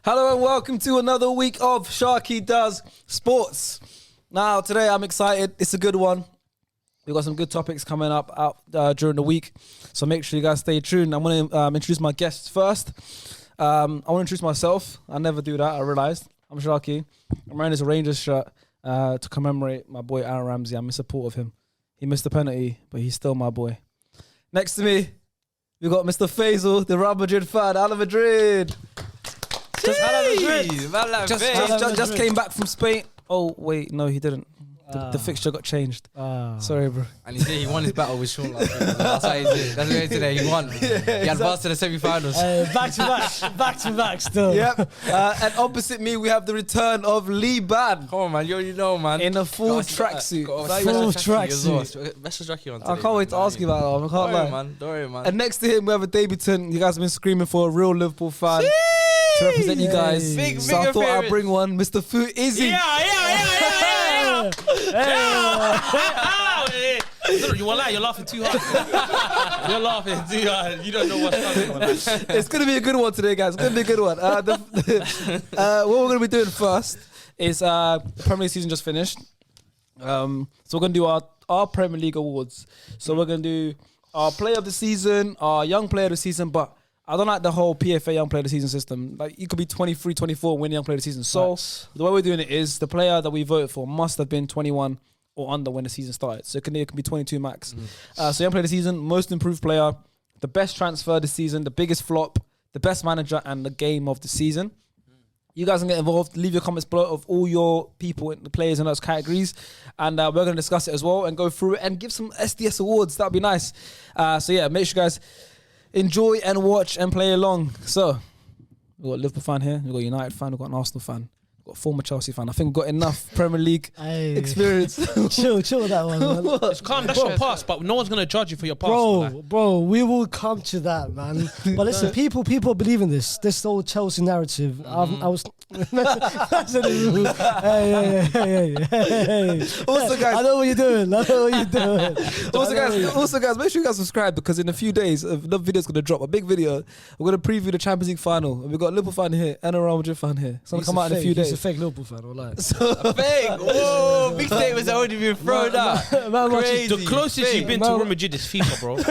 Hello and welcome to another week of Sharky Does Sports. Now, today I'm excited. It's a good one. We've got some good topics coming up during the week, so make sure you guys stay tuned. I'm going to introduce my guests first. I want to introduce myself. I never do that, I realised. I'm Sharky. I'm wearing this Rangers shirt to commemorate my boy Aaron Ramsey. I'm in support of him. He missed the penalty, but he's still my boy. Next to me, we've got Mr. Faisal, the Real Madrid fan, Al Madrid. Just came back from Spain. Oh, wait, no, he didn't. The fixture got changed. Sorry, bro. And he won his battle with Sean last week. That's how he did. That's what he did today. He won. He advanced to the semi-finals. Back to back still. Yep. And opposite me, we have the return of Lee Ban. Come on, man. You already know, man. In a full tracksuit. Full tracksuit. Special tracky on today. I can't wait to ask you about that. I can't lie. Man. Don't worry, man. And next to him, we have a debutant. You guys have been screaming for a real Liverpool fan to represent you guys. So I thought I'd bring one. Mr. Fu Izzy. Yeah. You're laughing too hard. You're laughing too hard. You don't know what's coming. It's going to be a good one today, guys. It's going to be a good one. What we're going to be doing first is the Premier League season just finished. So we're going to do our Premier League awards. So we're going to do our player of the season, our young player of the season, but I don't like the whole PFA young player of the season system. Like, you could be 23, 24 and win young player of the season. So the way we're doing it is the player that we voted for must have been 21 or under when the season started. So it can be 22 max. So young player of the season, most improved player, the best transfer this season, the biggest flop, the best manager, and the game of the season. You guys can get involved. Leave your comments below of all your people, the players in those categories. And we're going to discuss it as well and go through it and give some SDS awards. That would be nice. So yeah, make sure you guys enjoy and watch and play along. So, we've got a Liverpool fan here, we've got a United fan, we've got an Arsenal fan, we've got a former Chelsea fan. I think we've got enough Premier League experience. Chill with that one, man. It's calm, that's your past, but no one's going to judge you for your past. Bro, we will come to that, man. But listen, people believe in this whole Chelsea narrative. I was... Hey. Also, guys, I know what you're doing. Also, guys, make sure you guys subscribe, because in a few days, the video's going to drop, a big video. We're going to preview the Champions League final. We've got a Liverpool fan here and a Real Madrid fan here. It's going to come out in a few days. He's a fake Liverpool fan, all right. Fake? Whoa, big statements are already being thrown out. Crazy. The closest you've been to Real Madrid is FIFA, bro. Look,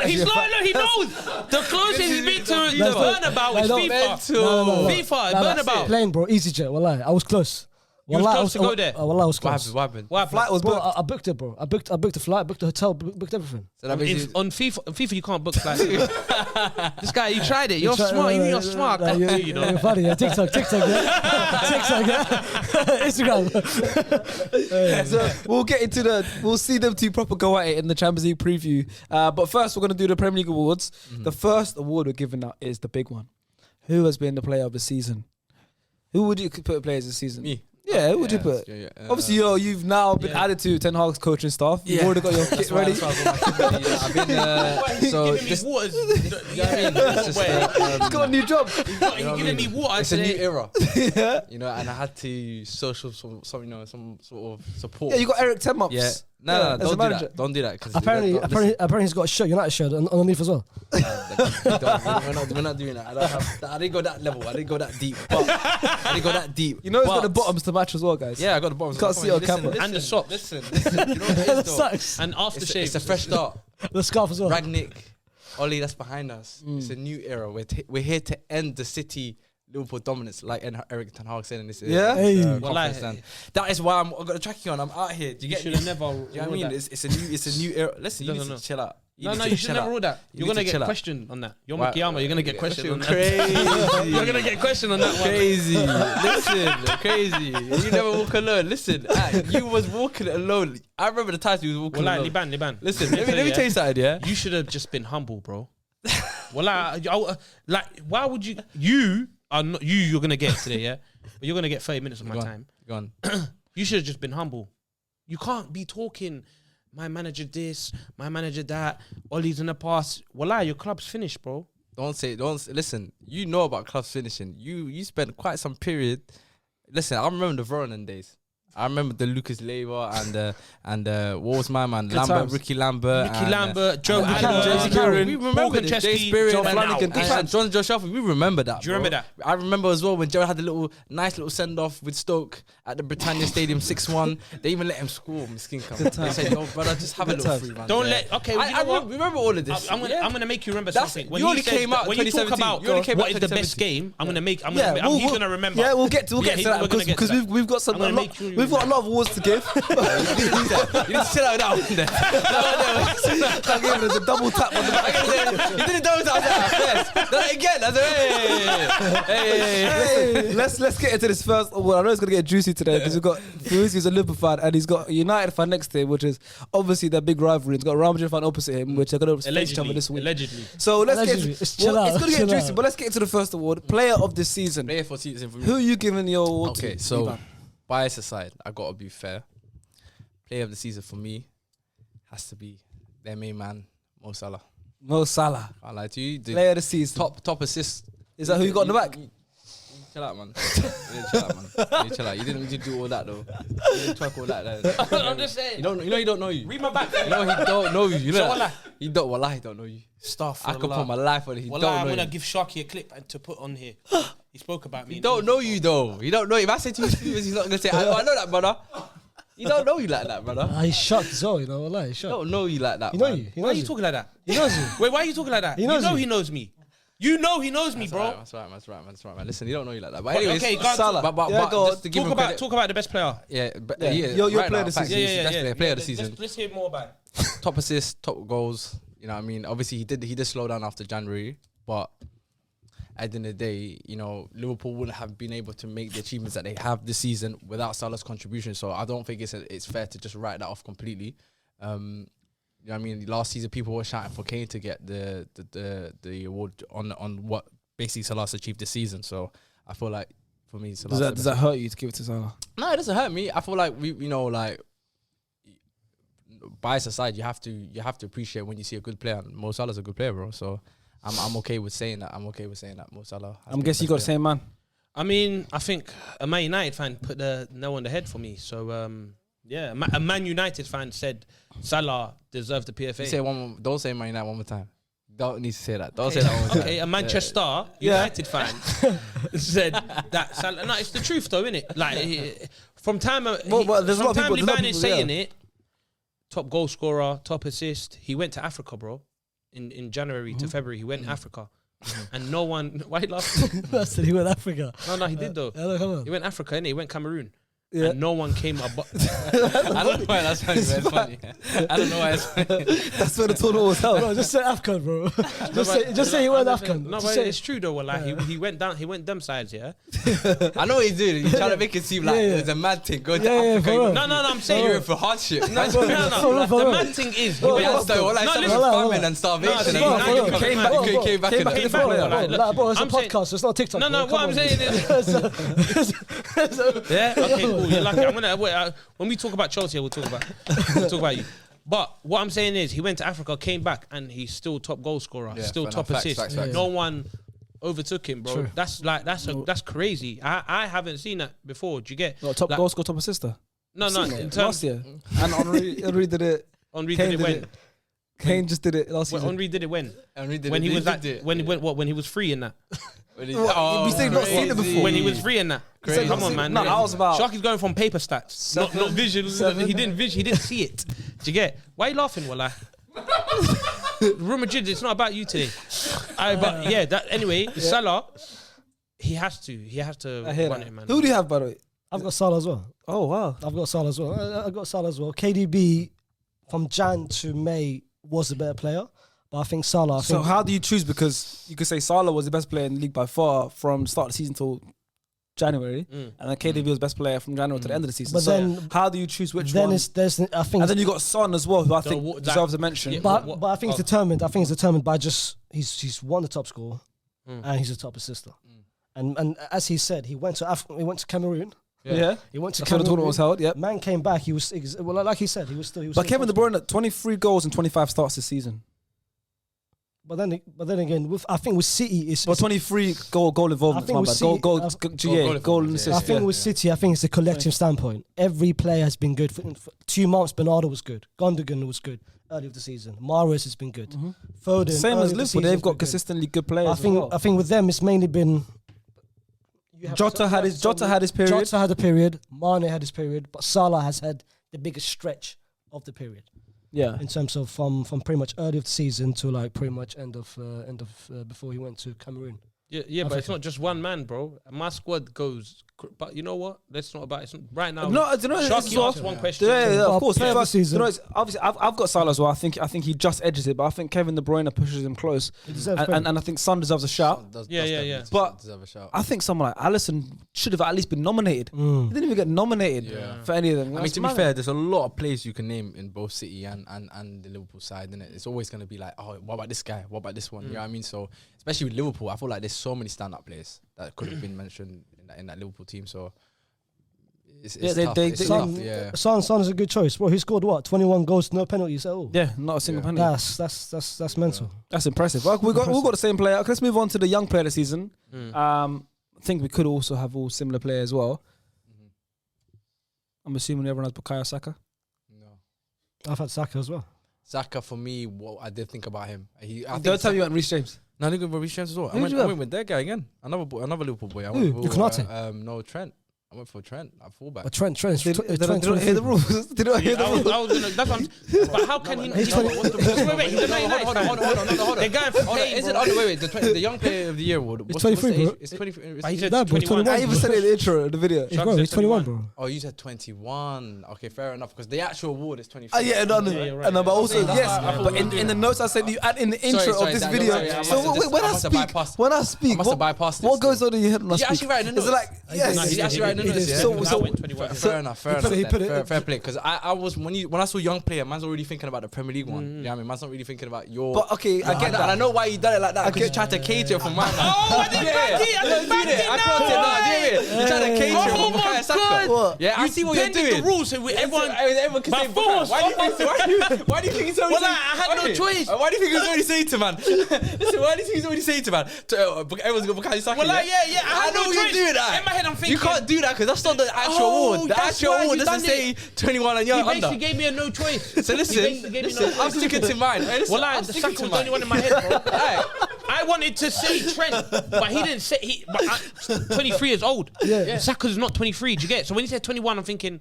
he knows. The closest he's been to the Burnabout is FIFA. FIFA, Burnabout. Plane, bro, EasyJet, wallahi. I was close. You was close to go there? Wallahi, I was close. What happened? Flight was booked. I booked it, bro. I booked the flight, booked the hotel, booked everything. So that means On FIFA, you can't book flights. This guy, you tried it. You're smart. You're smart. You're funny. Yeah. TikTok, yeah. Instagram. So we'll see them two proper go at it in the Champions League preview. But first, we're going to do the Premier League awards. The first award we're giving out is the big one. Who has been the player of the season? Who would you put players this season? Me. Yeah, who would you put? Obviously, you've now been added to Ten Hag's coaching staff. You've already got your kit ready. I've been so this. He's got a new job. You're giving me water. It's a new era. Yeah. You know, and I had to social some sort of support. Yeah, you got Eric 10 months. Yeah. No, don't do that. Don't do that. Apparently, he's got a shirt, United shirt underneath as well. We're not doing that. I didn't go that level. I didn't go that deep. You know, he's got the bottoms to match as well, guys. Yeah, I got the bottoms. You can't see it on camera. And the socks. Listen. You know what it is, though? And aftershave. It's a fresh start. The scarf as well. Ragnick, Oli, that's behind us. It's a new era. We're here to end the City Liverpool dominance, like Eric Ten Hag said in this. Yeah? That is why I've got the tracking on. I'm out here. Do you get me? You should have never. Do you know what I mean? It's a new era. Listen, you need to chill out. No, you should never rule that. You're gonna get questioned on that. You're Makiyama. You're gonna get questioned on that. Crazy. You're gonna get questioned on that one. Crazy. Listen, crazy. You never walk alone. Listen, you was walking alone. I remember the times you was walking alone. Liban. Listen, let me tell you something. Yeah, you should have just been humble, bro. Why would you? You are not. You're gonna get today, yeah. But you're gonna get 30 minutes of my time. Go on. You should have just been humble. You can't be talking. My manager this, my manager that. Ollie's in the past. Wallah, your club's finished, bro. Don't listen. You know about clubs finishing. You spent quite some period. Listen, I remember the Vernon days. I remember the Lucas Leiva and what was my man? Ricky Lambert, Joe Allen, we remember the Jay Spirit, and John Joe Shelford. We remember that. Do you remember that? I remember as well when Joe had a nice little send off with Stoke at the Britannia Stadium 6-1. They even let him score. Miskin come. They said, "No, brother, just have a little free man." Don't let. Okay, I remember all of this. I'm gonna make you remember something. When you only came out. When you talk about what is the best game, he's gonna remember. Yeah, we'll get to that because we've got some. We've got a lot of awards to give. You need to chill out that one there. I gave it a double tap on the back. You did a double tap. Yes. Done it again. Hey. Let's get into this first award. I know it's gonna get juicy today because we've got Fuzi's a Liverpool fan and he's got a United fan next to him, which is obviously their big rivalry. He's got a Real Madrid fan opposite him, which are gonna face each other this week. Allegedly. So let's get. It's gonna get juicy, but let's get into the first award, Player of the Season. Player for season for me. Who are you giving your award to? Okay, so bias aside, I gotta be fair. Player of the season for me has to be their main man, Mo Salah. Mo Salah. I lie to you. Player of the season. Top assist. Is that who you got in the back? Chill out, man. Chill out. You didn't do all that though. You didn't twerk all that. I'm just saying. You don't know you. Read my back. You know he don't know you. You know So that. He don't know you. Stuff. I could put my life on it. He don't know I'm you. gonna give Sharky a clip and to put on here. He spoke about me. He don't know you though. He don't know. If I say to his viewers, he's not gonna say, I know that, brother. He don't know you like that, brother. He's shocked as well, you know. He's He shocked. don't know you like that. He know man. you. He Why knows are you you. talking like that? He knows you. Wait, why are you talking like that? He knows you. He knows me. You know he knows me, bro. That's right, man. Listen, he don't know you like that. But anyways, okay, go on. Salah. But just to give him credit, Talk about the best player. yeah, Your right player now, of the facts, season. he's the best player of the season. Let's hear more about it. Top assists, top goals. You know what I mean? Obviously, he did slow down after January, but at the end of the day, you know, Liverpool wouldn't have been able to make the achievements that they have this season without Salah's contribution. So I don't think it's fair to just write that off completely. You know what I mean? Last season, people were shouting for Kane to get the award on what basically Salah's achieved this season. So I feel like for me, Salah. Does that hurt you to give it to Salah? No, it doesn't hurt me. I feel like bias aside, you have to appreciate when you see a good player. And Mo Salah's a good player, bro. So I'm okay with saying that. Mo Salah. I'm guessing you got the same man. I mean, I think a Man United fan put the nail on the head for me. So yeah, a Man United fan said Salah deserved the PFA. Don't say Man United one more time. Don't need to say that. Don't say that one more time. Okay, a Manchester United fan said that Salah. No, it's the truth though, isn't it? Like from time, there's a lot of people saying it. Top goal scorer, top assist. He went to Africa, bro. In January to February, he went to Africa. And no one... Why he laughing? I said he went to Africa. No, he did though. Come on. He went Africa, innit? He went Cameroon. Yeah. And no one came up. I don't know why that's funny. I don't know why it's funny. That's where the tournament was held. Bro, just say AFCON, bro. just say he went to AFCON. No, but it's true though. Like he went down. He went them sides, yeah. I know he did. He's trying to make it seem like it's a mad thing. Go to Africa. No, I'm saying you're in for hardship. No. The mad thing is he went. Famine and starvation. He came back. Bro, it's a podcast. So it's not TikTok. No. What I'm saying is, yeah. Okay, cool. You're lucky. I'm gonna when we talk about Chelsea, we'll talk about you. But what I'm saying is, he went to Africa, came back, and he's still top goal scorer, still top assist. Facts. Yeah. No one overtook him, bro. True. That's crazy. I haven't seen that before. Do you get top goal scorer, top assister? No. In terms last year, and Henry did it. Henry did it when? Kane just did it last season. Henry did it when? When he was like when he was free in that. You said not seen it before. When he was free in that. Come on, man. No, I was about. Sharky's going from paper stats, not visual. He didn't see it. Do you get? Why are you laughing, Wallah? Real Madrid, it's not about you today. But yeah, anyway, Salah, he has to run it, man. Who do you have, by the way? I've got Salah as well. Oh wow, I've got Salah as well. KDB from Jan to May was the better player. But I think Salah. So how do you choose? Because you could say Salah was the best player in the league by far from start of the season till January, and then KDB was best player from January to the end of the season. But so then, how do you choose which then one? I think, and then you got Son as well, who I think deserves a mention. Yeah, but I think it's determined. I think it's determined by just he's won the top score, and he's a top assister. And as he said, he went to Cameroon. Yeah. He went to That's where the tournament was held. Yep. Man came back. He was like he said, he was still. But Kevin De Bruyne, 23 goals and 25 starts this season. But then again, I think with City is. But 23 goal involvement. I think with City, goal and assist. I think with City, I think it's a collective standpoint. Every player has been good. For 2 months, Bernardo was good. Gundogan was good early of the season. Mahrez has been good. Foden. Same as Liverpool, they've got consistently good players. I think with them, it's mainly been. Jota had his period. Jota had a period. Mane had his period, but Salah has had the biggest stretch of the period. Yeah, in terms of from pretty much early of the season to like pretty much end of before he went to Cameroon. Yeah, but it's not just one man, bro. My squad goes, but you know what? That's not about it. Right now. No, do you know Sharky asked one question. Yeah, of course. Season. You know, obviously, I've got Salah as well. I think he just edges it, but I think Kevin De Bruyne pushes him close, and I think Son deserves a shout. Yeah. But I think someone like Alisson should have at least been nominated. He didn't even get nominated for any of them. I mean, to be fair, there's a lot of players you can name in both City and the Liverpool side, innit? It's always going to be like, oh, what about this guy? What about this one? You know what I mean? So, especially with Liverpool, I feel like there's so many stand-up players that could have been mentioned in that Liverpool team. So, it's tough. Son is a good choice. Bro, he scored what? 21 goals, no penalties at all. Yeah, not a single penalty. That's mental. That's impressive. Well, we've got the same player. Okay, let's move on to the young player of the season. I think we could also have all similar players as well. I'm assuming everyone has Bukayo Saka. No. I've had Saka as well. Saka, for me, what I did think about him. Don't tell me you went Reece James. No, I didn't go for Reece James as well. I went with that guy again. Another Liverpool boy. I went for Konate? Trent. I went for Trent at fullback. But Trent. Did not hear the rules. Did not hear the rules. But how can he? He's 20. Wait, he's a 99. Hold on. They're going for pay, Is it? Wait. The young player of the year award. It's 23, bro. It's 23. He said 21. I even said it in the intro of the video. Bro, he's 21, bro. Oh, you said 21. Okay, fair enough. Because the actual award is 23. Yeah, no, but also yes. But in the notes I said you add in the intro of this video. So when I speak, I must have bypassed what goes on in your head when I Did you speak? actually write in the Is it notes? like yes? Did you actually write in the notes? So I went 21. Fair enough. Fair play. Because I was when I saw young player, man's already thinking about the Premier League one. You know what I mean? Man's not really thinking about your. But okay, I get that. And I know why you done it like that. Because you tried to cater for mine. Oh, I didn't back it. I didn't back it. You tried to cater Oh for my Bukayo Saka. God. Yeah, I see what you're doing. The rules, so everyone can by say force. Why do you think he's already? Well, I had no choice. Why do you think he's already saying to man? Listen, why do you think he's already saying to man? Everyone's got Bukayo Saka. Well, yeah. I know you're doing that. In my head, I'm thinking you can't do that because that's not the actual award. The actual award doesn't say 21 and you're under. under. He basically gave me a no choice. So listen, I'm sticking to mine. Well, I'm sticking to the only one in my head, bro. I wanted to say Trent, but he didn't say 23 years old. Yeah. Saka's not 23. Do you get it? So when he said 21, I'm thinking.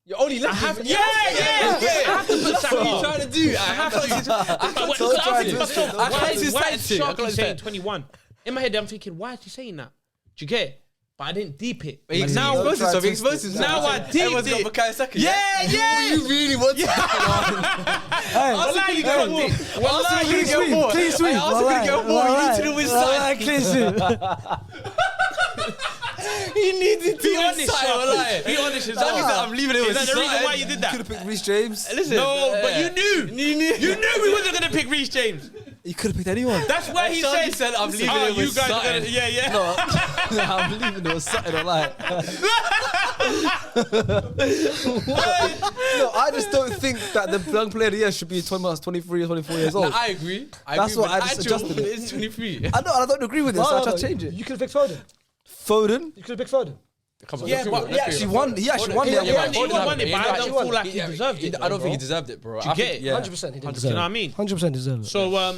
You're only left. I have to put Saka. What are you trying to do? Why is Sharky saying 21? In my head, I'm thinking, why is he saying that? Do you get it? But I didn't deep it. He exposed himself. Now I deeped Everyone's it. got Bukayo Saka. Yeah. You really want to. Wallahi, you got more. Clean sweep. You need to do his side. Clean sweep. He needed to Be honest, Be honest. I'm leaving it with Is that the reason why you did that? Could have picked Reece James. Listen, No, but you knew. You knew we wasn't going to pick Reece James. You could have picked anyone. That's why he said, I'm leaving it with you guys are Sutton. gonna, yeah. No, I'm believing there was something I like. No, I just don't think that the young player of the year should be 23 or 24 years old. No, I agree. That's what I just adjusted it. It's 23. I know, I don't agree with this, so I just change it. You could have picked Foden. Foden? You could have picked Foden. Yeah, but he actually won. He actually won He the won it, but I don't feel like he deserved it. I don't think he deserved it, bro. Do you get it? 100% he didn't You deserve know what I it. mean? 100% deserve it. So,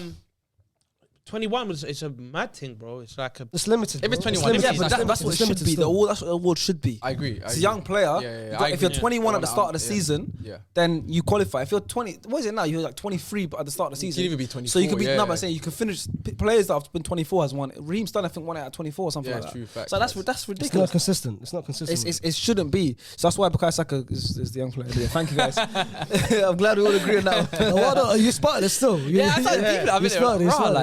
21 it's a mad thing, bro. It's like a. It's limited. If it's bro. 21, Yeah, but that's what it should be. That's what the award should be. I agree. It's a young player. Yeah. If you're 21 at the start of the season, Yeah. then you qualify. If you're 20, what is it now? You're like 23, but at the start of the season. You can even be 24. So you could be, yeah, no, yeah. but I'm saying you can finish, players that have been 24 has won. Raheem Sterling, I think, won it at 24 or something Yeah, like that. true, facts, So that's facts. ridiculous. It's not consistent. It's not consistent. It shouldn't be. So that's why Bukayo Saka is the young player. Yeah, thank you guys. I'm glad we all agree on that. Well, no, you spotted it still. Yeah, I started deep. I mean,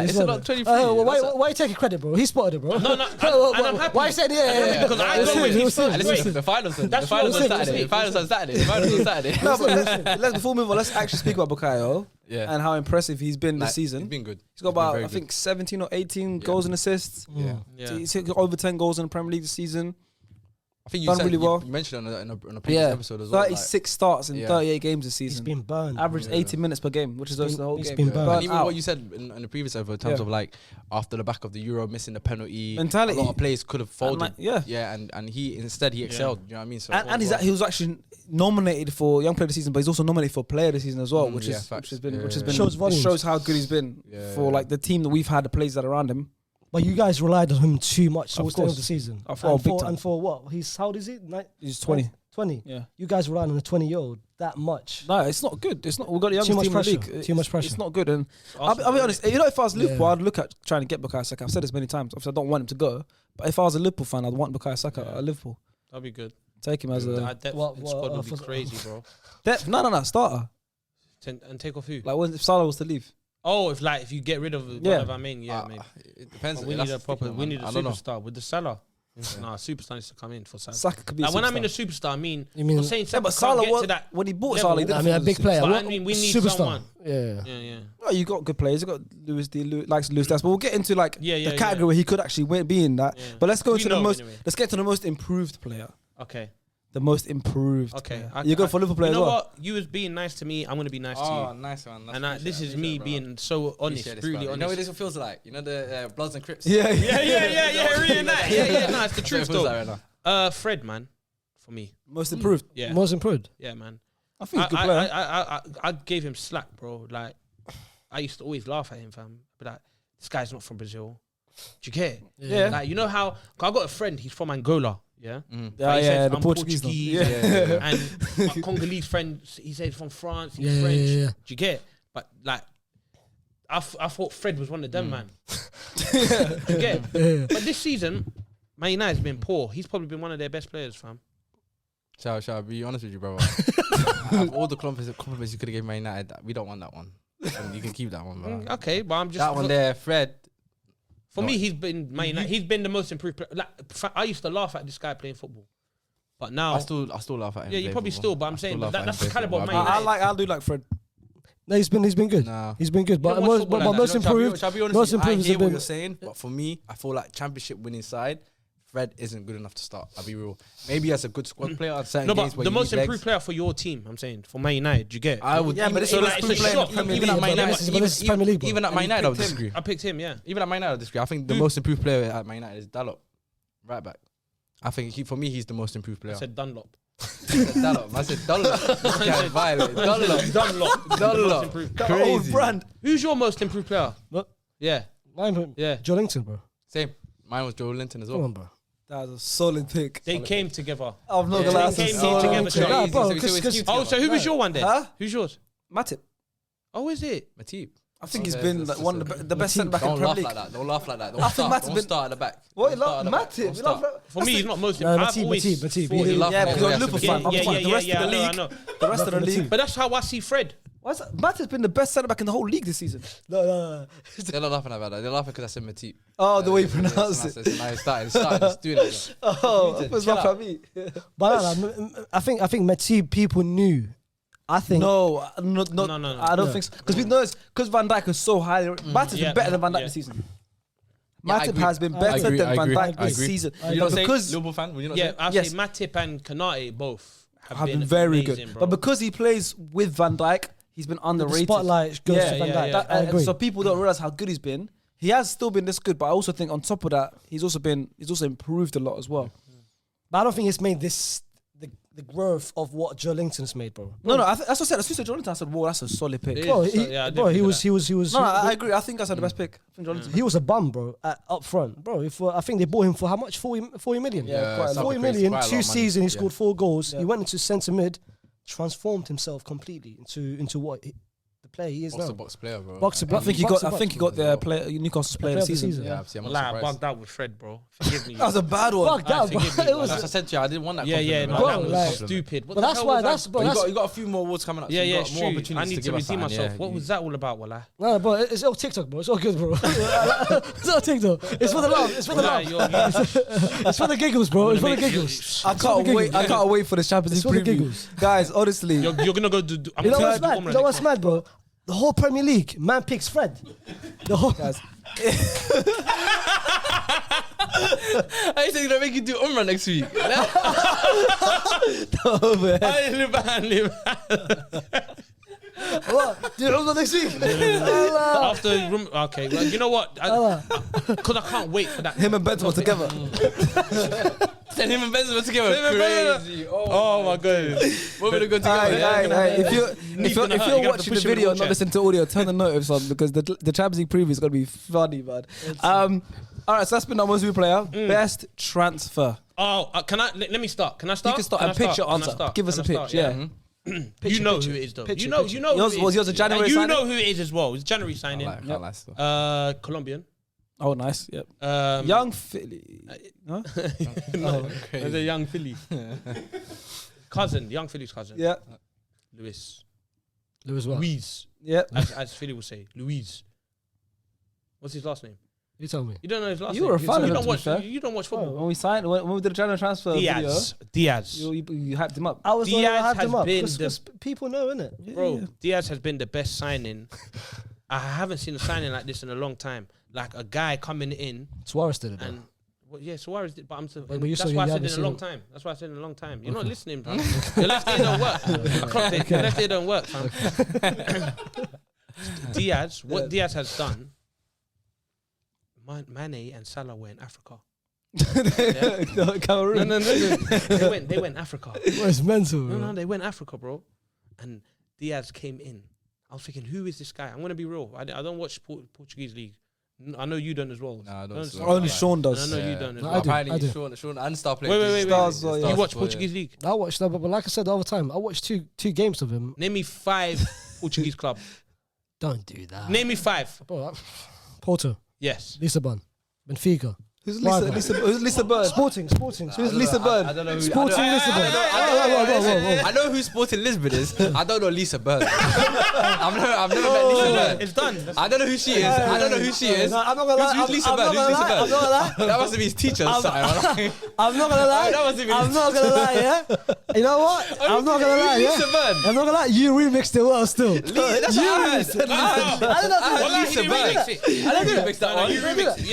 it's not 23. Why are you taking credit, bro? He spotted it, bro. No, and I'm happy. Why you saying yeah? Because I go with his Listen, the finals on Saturday. The finals on Saturday. No, but let's before we move on, let's actually speak about Bukayo and how impressive he's been this season. He's been good. He's got about, I think, 17 or 18 goals and assists. Yeah. He's got over 10 goals in the Premier League this season. I think you Done said really well. You mentioned it on a previous episode as well. 36 starts in 38 games this season. He's been burned. Average 80 minutes per game, which is the whole he's game. been burned. And even out. what you said in the previous episode in terms of like after the back of the Euro missing the penalty, Mentality. a lot of players could have folded. And and he instead he excelled. You know what I mean? So and he was actually nominated for Young Player of the Season, but he's also nominated for Player of the Season as well, which has been shows how good he's been for like the team that we've had, the players that are around him. But you guys relied on him too much towards the end of the season. And for what? How old is he? He's 20. 20. Yeah. You guys relied on a 20-year-old that much. No, it's not good. It's not. We've got the youngest team in the league. Too much pressure. It's not good. And I'll be honest. You know, if I was Liverpool, I'd look at trying to get Bukayo Saka. I've said this many times. Obviously, I don't want him to go. But if I was a Liverpool fan, I'd want Bukayo Saka at Liverpool. That'd be good. Take him as a squad would be crazy, bro. Depth? No, starter. And take off who? Like if Salah was to leave. Oh, if you get rid of one of our main, maybe. It depends. We need a superstar with the Salah. Nah, superstar needs to come in for Salah. Saka could be a when I superstar. mean a superstar, I mean I'm saying Yeah, but Salah Salah can't get to that. when he bought level. Salah, he didn't. I mean, a big player. But I mean, we need superstar. someone. Yeah. Well, you got good players. You got Lewis likes Lewis Diaz, but we'll get into like the category where he could actually be in that. Yeah. But let's go into the most. Anyway. Let's get to the most improved player. Okay. The most improved. Okay. Player. You go for Liverpool player You as know well. what? You was being nice to me. I'm gonna be nice to you. Oh, nice one. And this is me being so honest, brutally honest. You know what this feels like? You know the Bloods and Crips? Yeah. Really nice. Yeah. No, it's the truth feels though. like right now. Fred, man, for me. Most improved. Yeah. Most improved. Yeah, man. I think he's a good player. I gave him slack, bro. Like, I used to always laugh at him, fam. But like, this guy's not from Brazil. Do you care? Yeah. Like, you know how? 'Cause I got a friend. He's from Angola. Yeah. Yeah, He says, the I'm Portuguese. And my Congolese friend, he said from France. He's French. Yeah. Do you get? But like, I thought Fred was one of them, man. Do you get? But this season, Man United's been poor. He's probably been one of their best players, fam. Shall I be honest with you, brother? Of all the compliments you could have given Man United, we don't want that one. You can keep that one, bro. Okay, but I'm just That one there, Fred. For me, he's been Man United. He's been the most improved player. Like, I used to laugh at this guy playing football, but now I still laugh at him. yeah, you probably still. But I'm saying that's the caliber of Man I United. I do like Fred. No, he's been good. Nah. He's been good. But don't watch football like that. most improved. Shall I be honest Most with you? I improved hear has what been. you're saying, but for me, I feel like championship winning side, Fred isn't good enough to start. I'll be real. Maybe as a good squad player on certain No, games but where the you most need improved legs. player for your team, I'm saying, for Man United, you get? I would. Yeah, but So, like, it's a shock. Even at Man United, This is Premier League, bro. even at Man United, I would disagree. I picked him, yeah. Even at Man United, I disagree. I think the most improved player at Man United is Dalot, right back. I think for me, he's the most improved player. I said Dunlop. Dalot. I said Dunlop. This guy violent. Dunlop. Most improved. That old brand. Who's your most improved player? What? Yeah. Mine, Yeah. Joe Linton, bro. Same. Mine was Joe Linton as Come well. on, bro. That was a solid pick. They came together. I'm not gonna lie. They came so together, crazy. Charlie. Nah, bro, So we 'cause- Oh, so who was your one then? Huh? Who's yours? Matip. Oh, is it? Matip. I think he's Okay, been that's like one of the best centre back in Don't Premier laugh League. like that. Don't laugh like that. I think Matip's Don't been- start at the back. What? Don't start at the back. Don't Matip. start. For me, he's not most No, improved. I've always Matip. thought You he- laugh Yeah, at because him. you're a Yeah, Liverpool yeah, fan. I'm talking about the rest of the I league. know. The rest of the league. But that's how I see Fred. Why's that? Matip's been the best centre back in the whole league this season. No. They're not laughing about that. They're laughing because I said Matip. Oh, the way you pronounce it. Now he started doing it. Oh, it was Chill not out. for me. But I think Matip people knew. I think No. No. I don't think so. Because we know it's because Van Dijk is so highly. Matip's Yeah, been better than Van Dijk yeah. this season. Yeah, I Matip agree. has been I better agree, than I Van agree, Dijk I this agree. season. You not say Because Liverpool fan? Would you not Yeah, say? I Yes. say Matip and Konate both have been very good. amazing, bro. But because he plays with Van Dijk, he's been the underrated. spotlight goes Yeah, to Van yeah, Dijk. yeah. I agree. So people don't realize how good he's been. He has still been this good, but I also think on top of that, he's also improved a lot as well. But I don't think it's made the growth of what Joe Linton's made, bro. No, that's what I said. As soon as Jonathan, I said, "Whoa, that's a solid pick." Yeah. Bro, So, yeah, I did bro, think he of was. No, I agree. I think I said the best pick. I think Jonathan. He was a bum, bro, up front, bro. I think they bought him for how much? 40 million. Yeah, quite a lot. 40 Crazy, million. quite a lot 2 of money. seasons, he Yeah. scored 4 goals. He went into centre mid, transformed himself completely into what the player he is Box to now. box player, bro. Box to I box. think he Box got. to I think he box. got the Newcastle's player of the season. Yeah, obviously, I'm Like, not I surprised. bugged out with Fred, bro. Forgive me. That was a bad one. Fuck that, bro. forgive me, It was. As I said to you, I didn't want that. Yeah, compliment, no, bro. Bro, that was like- stupid. What But the that's hell why. was I- That's. But You that's. got a few more awards coming up. So Yeah, you yeah, got it's more true. I opportunities need to to give us redeem something. myself. Yeah, What was that all about, Wallah? No, bro, it's all TikTok, bro. It's all good, bro. It's all TikTok. It's for the love. It's for the love. It's for the giggles, bro. It's for the giggles. I can't wait. I can't wait for the Champions It's League for the preview, giggles. guys. Honestly, You're gonna go do. I'm You know gonna what's do mad? Umrah You know what's next mad, bro? The whole Premier League, man picks Fred. The whole guys. I said he's gonna make you do Umrah next week. What? Do you remember next week? After okay, well, you know what? Because I can't wait for that. Him and Benton were together. Then him and Benson were together. Crazy. Oh my god. What we gonna go together? If you're watching the video and not listening to audio, turn the notice on because the Champions League preview is gonna be funny, man. All right, so that's been our most viewed player. Best transfer. Oh, can I? Let me start. Can I start? You can start and pitch your answer. Give us a pitch. Yeah. You know who it is, though. You know who it is. Yours a January signing? You know who it is as well. It's January signing. Colombian. Oh, nice. Yep. Young Philly. Huh? No, there's a young Philly. Young Philly's cousin. Yeah. Luis what? Luis. Yeah. As Philly would say, Luis. What's his last name? You tell me. You don't know his last name. You were a fan of him, You don't watch football. When we signed, when we did the January transfer Diaz. you hyped him up. I was Diaz hyped him up. has been People know, innit? Bro, Diaz has been the best signing. I haven't seen a signing like this in a long time. Like a guy coming in. Suarez did it. And Suarez did, but I'm saying but that's why I said in a long time. That's why I said in a long time. You're not listening, man. Your left ear don't work. I clocked it. Your left ear don't work, fam. Diaz, what Diaz has done. Mane and Salah were in Africa. Cameroon. No. They went Africa. It's mental. No, they went Africa, bro. And Diaz came in. I was thinking, who is this guy? I'm gonna be real. I don't watch Portuguese league. I know you don't as well. Nah, I don't. Only Sean does. I know you don't as well. I do. Sean and star players. Wait. Stars, You watch Portuguese league? I watched that, but like I said the other time, I watched two games of him. Name me 5 Portuguese club. Don't do that. Name me 5. Bro, Porto, Yes. Lisbon, Benfica. Who's Lisa Bird? Sporting. Who's Lisa Bird? I don't know who. Sporting Lisbon. I know who Sporting Lisbon is. I don't know Lisa Bird. I've never met Lisa Bird. It's done. I don't know who she is. I don't know who she is. I'm not gonna lie. Who's Lisa Bird? Who's Lisa Bird? I'm not gonna lie. That must be his teacher. I'm not gonna lie. I'm not gonna lie, yeah? You know what? I'm not gonna lie, yeah? Lisa Bird. I'm not gonna lie. You remixed it well still. That's what I heard. I don't know. Lisa Bird. I didn't remix that one. You remixed it.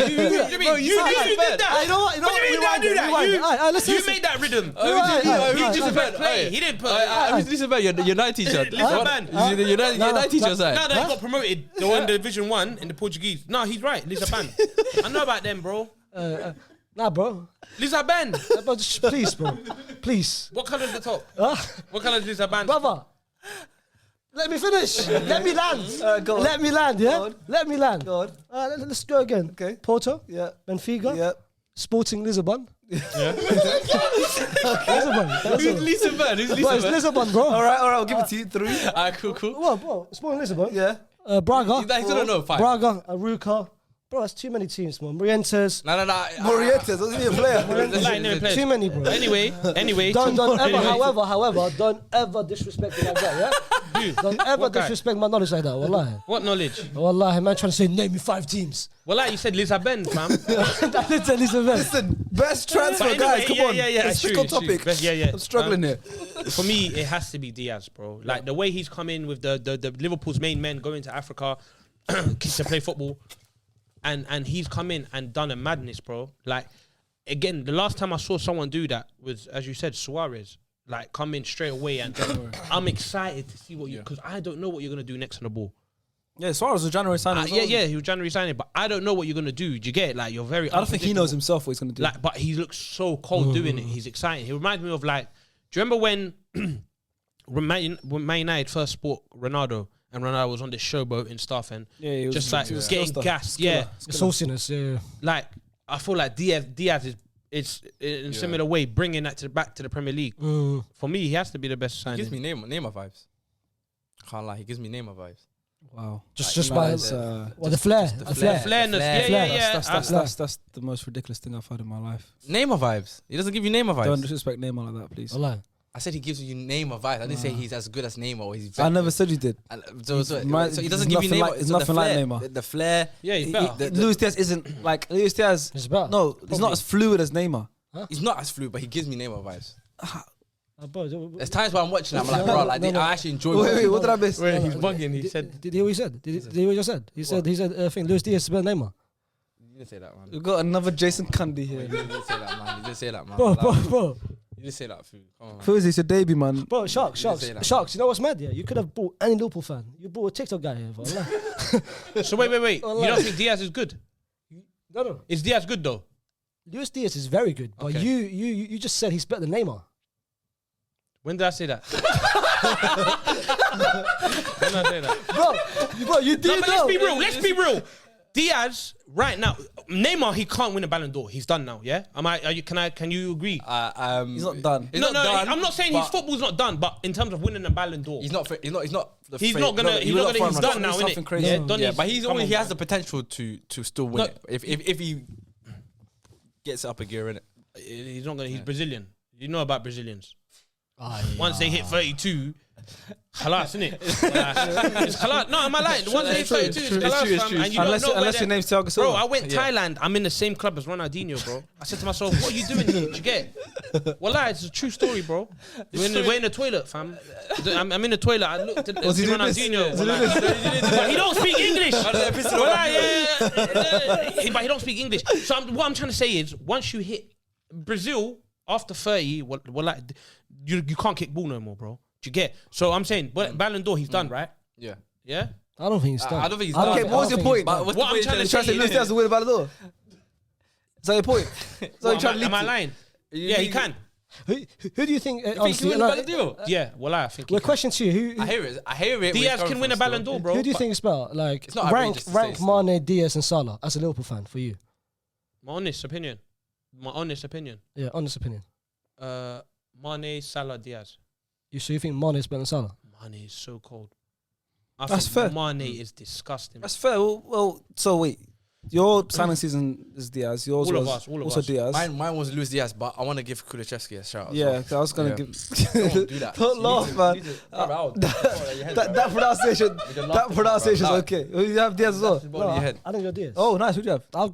You did that. I know what? You know What do you mean rewind don't do that? Rewind. Listen. You made that rhythm. Who's Lisa Bird? He didn't put. Who's Lisa Bird? Your night teacher. Lisa Band. Your night teacher side. No, they got promoted. They won Division 1 in the Portuguese. No, he's right. Lisa Band. I know about them, bro. Nah, bro. Lisa Band. But just please, bro. Please. What colour is the top? What colour is Lisa Band? Brother. Let me finish. Let me land. Go on. Let me land, yeah? Go on. Let me land. Go on. Let's go again. Okay. Porto. Yeah. Benfica. Yeah. Sporting Lisbon. Yeah. Lisbon. Who's Lisa Bird? Who's Bro, Lisa it's Bird? Lisbon, bro. All right. I'll give it to you. 3. Alright, cool. What, bro? Sporting Lisbon. Yeah. Braga. You don't know 5. Braga. Aruca. Bro, that's too many teams, man. Morientes. No. Morientes wasn't he a player? Too many, bro. Anyway. Don't ever, however, don't ever disrespect me like that, yeah? Don't ever What guy? disrespect my knowledge like that, wallahi. What knowledge? Wallahi, man trying to say, name me 5 teams. Well, like you said, Lisa Bend, fam. That didn't tell Lisa Bend. Listen, best transfer, But anyway, guys. Come on. yeah, Let's stick on topic. Yeah. I'm struggling here. For me, it has to be Diaz, bro. Like the way he's come in with the Liverpool's main men going to Africa to play football, and he's come in and done a madness, bro. Like again, the last time I saw someone do that was, as you said, Suarez. Like come in straight away, and I'm excited to see what you, because I don't know what you're gonna do next on the ball. Yeah, Suarez was a January signing. Yeah, he was January signing, but I don't know what you're gonna do. Do you get it? Like you're very. I don't think he knows himself what he's gonna do. Like, but he looks so cold doing it. He's exciting. He reminds me of like, do you remember when Man United first bought Ronaldo, and Ronaldo was on this showboat and stuff, and he was just like getting gassed. Yeah, Sauciness, yeah. like I feel like Diaz is in a similar way bringing that back to the Premier League. For me, he has to be the best signing. He gives me Neymar vibes. Can't lie, he gives me Neymar vibes. Wow. Just by the flair. Flairness. Yeah. That's the most ridiculous thing I've heard in my life. Neymar vibes. He doesn't give you Neymar vibes. Don't disrespect Neymar like that, please. Allah. I said he gives you Neymar vibes. I didn't say he's as good as Neymar or he's better. I never said you did. So he doesn't give you Neymar. It's nothing like Neymar. The flair. Yeah, he's better. Luis Diaz isn't like Luis Diaz. He's better. No, he's not as fluid as Neymar. He's not as fluid, but he gives me Neymar vibes. There's There's times where I'm watching, I'm like, bro, like I actually enjoy. Wait, what did I miss? Wait, he's bugging. He said, Did you hear what he said? Did you hear what he just said? He said, I think Luis Diaz is better than Neymar. didn't say that, man. We got another Jason Cundy here. You didn't say that, man. You didn't say that, man. Bro. You didn't say that, food. Come on, man. Who is this? Your debut, man. Bro, Sharks. say that. You know what's mad? Yeah, you could have bought any Liverpool fan. You bought a TikTok guy here, bro. So wait. You don't think Diaz is good? No. Is Diaz good though? Luis Diaz is very good, but Okay. you just said he's better than Neymar. When did I say that? When did I say that? Bro, you did. No, but let's be real. Diaz, right now, Neymar, he can't win a Ballon d'Or. He's done now, yeah? Can you agree? He's not done. He's No, not done, I'm not saying his football's not done, but in terms of winning a Ballon d'Or, He's not he's done now, Something innit? crazy. Yeah, done Yeah, his- but come on, he has bro. the potential to still win No. it if he gets it up a gear in it. He's not gonna. He's Brazilian. You know about Brazilians. Ah, Once they hit 32, halas, innit? It's halas. No, am I lying? Once they hit 32, it's halas, fam. And you don't know Unless your name's Thiago Bro, Silva. I went Thailand. I'm in the same club as Ronaldinho, bro. I said to myself, "What are you doing here? Did you get it?" Wallah, it's a true story, bro. We're in the toilet, fam. I'm in the toilet. I looked at Was he doing this? Ronaldinho. Wallah. But he don't speak English. Wallah, yeah. But he don't speak English. So what I'm trying to say is, once you hit Brazil after 30, wallah, you can't kick ball no more, bro. Do you get? So I'm saying, Ballon d'Or, he's done, right? Yeah. Yeah. I don't think he's done. I don't think he's I don't done. Okay, think- what was I your don't think point? he's done. What I'm trying to Trying to say say Luis is, Diaz will win a Ballon d'Or. Is that your point? am I lying? Yeah, he can. Who do you think? You think he Honestly, win the Ballon d'Or? Yeah, I think he well, can. question to you: I hear it. Diaz can win a Ballon d'Or, bro. Who do you but think is better? Like It's not outrageous to say rank still. Mane, Diaz, and Salah as a Liverpool fan for you? My honest opinion. Yeah, honest opinion. Mane, Salah, Diaz. So you think Mane is better than Salah? Mane is so cold. I That's think fair. Mane is disgusting. That's fair. Well, so wait. Your signing season is Diaz. Yours All of was us, all of also us. Diaz. Mine was Luis Diaz, but I want to give Kulusevski a shout out. Yeah, as well. 'cause I was gonna Yeah. give. Don't do that. Don't laugh, man. That pronunciation. That pronunciation is okay. You have Diaz as well. No, I don't go Diaz. Oh, nice. Who do you have? I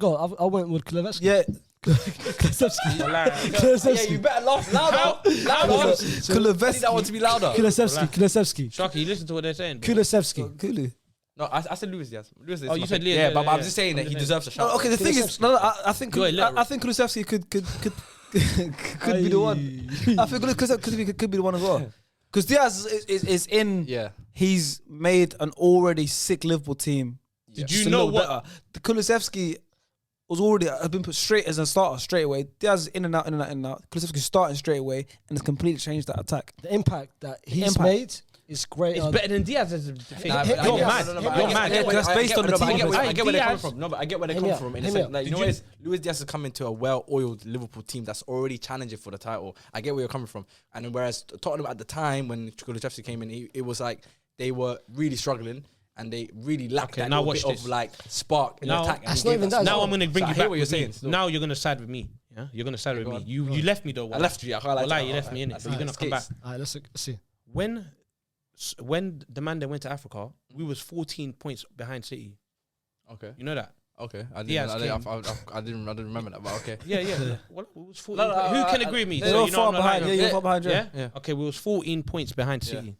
went with Kulusevski. Yeah, Kulusevski. Yeah, you better laugh louder. Kulusevski. That one to be louder. Kulusevski. Sharky, you listen to what they're saying. bro. Kulusevski. Kulu. No, I said Luis Diaz. Oh, you said Diaz, Yeah, yeah, but yeah, I'm yeah. just saying that he deserves a shout. Oh, okay, the thing is, I think Go ahead, I think Kulusevski could be the one. I think Kulusevski could be the one as well. Because Diaz is in. Yeah. He's made an already sick Liverpool team. Did just you a know little what- better. The Kulusevski has been put straight as a starter straight away. Diaz is in and out. Kulusevski starting straight away and it's completely changed that attack. The impact that he's Impact. made is great. It's better than Diaz as a thing. Nah, You're but I get- mad. no, no, You're but I get- mad. I get where- That's I based get- on the no, but team. I get where they come Diaz- from. No, but I get where they Hear come me out. from. In Hear a me sense, out. like, you Did know, you- what it is? Luis Diaz has come into a well-oiled Liverpool team that's already challenging for the title. I get where you're coming from. And then whereas Tottenham at the time when Kulusevski came in, it was like they were really struggling. And they really lacked Okay, that now little watch bit this. of like spark in Now- the attack. and That's he not gave even that. spark. Now I'm going to bring So I you hear back what you're with me. saying. still. Now you're going to side with me. Yeah, you're going to side with go me. on. You left me though. I left you. I can't lie to Wallah, you. you left me in it. That's But you're going to come back. skates. All right, let's see. When the man that went to Africa, we was 14 points behind City. Okay. You know that? Okay. Diaz I didn't remember that, but okay. Yeah. Well, we was 14. No, Who can agree with me? They So were you know far I'm not behind. lying. Yeah, you're far behind. Yeah? Yeah. Okay, we was 14 points behind Yeah. City.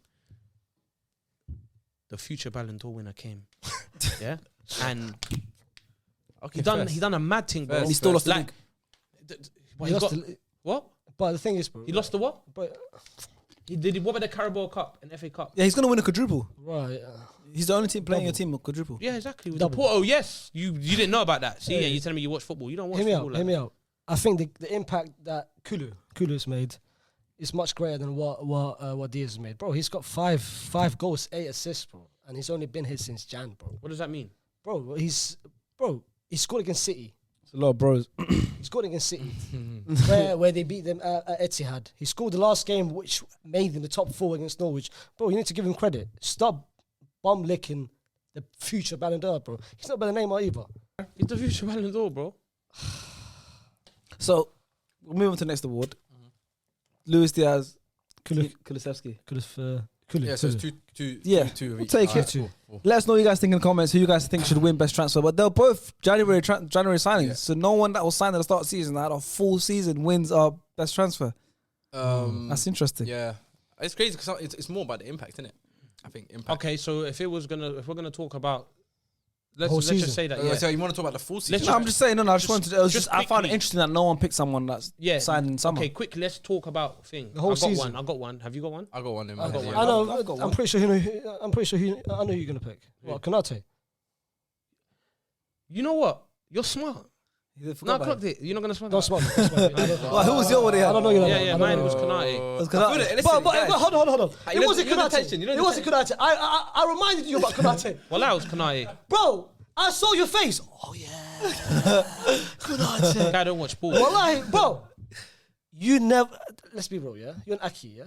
The future Ballon d'Or winner came. Yeah? And Okay. he done a mad thing, bro. First, He still lost the like, league. but He he lost got, the- what? But the thing is, bro. He lost the what? But He did. What about the Carabao Cup and FA Cup? Yeah, he's gonna win a quadruple. right. He's the only team playing your team a quadruple. Yeah, exactly. With Double. the Porto, yes. You didn't know about that. See, Yeah. yeah, you telling me you watch football. You don't watch Hear me football. out. like Hear me that. out. I think the impact that Kulu's made is much greater than what Diaz has made, bro. He's got five goals, 8 assists, bro, and he's only been here since Jan, bro. What does that mean? Bro, he scored against City. It's a lot of bros. He scored against City, where they beat them at Etihad. He scored the last game, which made them the top 4 against Norwich. Bro, you need to give him credit. Stop bum licking the future Ballon d'Or, bro. He's not better than Neymar either. It's the future Ballon d'Or, bro. So we'll move on to the next award. Luis Diaz, Kulu. Kulusevski. Yeah, so it's two Yeah, two of we'll each. take Alright, it. cool, cool. Let us know what you guys think in the comments. Who you guys think should win best transfer? But they're both January signings. Yeah. So no one that was signed at the start of the season that had a full season wins our best transfer. That's interesting. Yeah, it's crazy because it's more about the impact, isn't it? I think impact. Okay, so if we're gonna talk about Whole Let's season. just say that. So Yeah. you want to talk about the full season? No, I'm just saying. No, I just wanted. To, I found it quickly. interesting that no one picked someone that's signed in summer. Okay, quick. Let's talk about thing. The whole I got season. one. I got one. Have you got one? I got one in I mind. got yeah. one. I know. I've got I'm one. pretty sure. I know who you're gonna pick. What, Konate? You know what? You're smart. He No, I forgot about clocked it. You're not gonna smart. Don't smart. Don't smart. Well, who was your one? I don't know you. Yeah, mine was Konate. That's 'cause But hold on. You It wasn't know the Konate. tension, you know It the wasn't Konate. I reminded you about Konate. Well, that was Konate. Bro, I saw your face. Oh yeah. Konate. I don't watch ball. Wallahi, bro. You never. Let's be real, yeah. You're an Aki, yeah.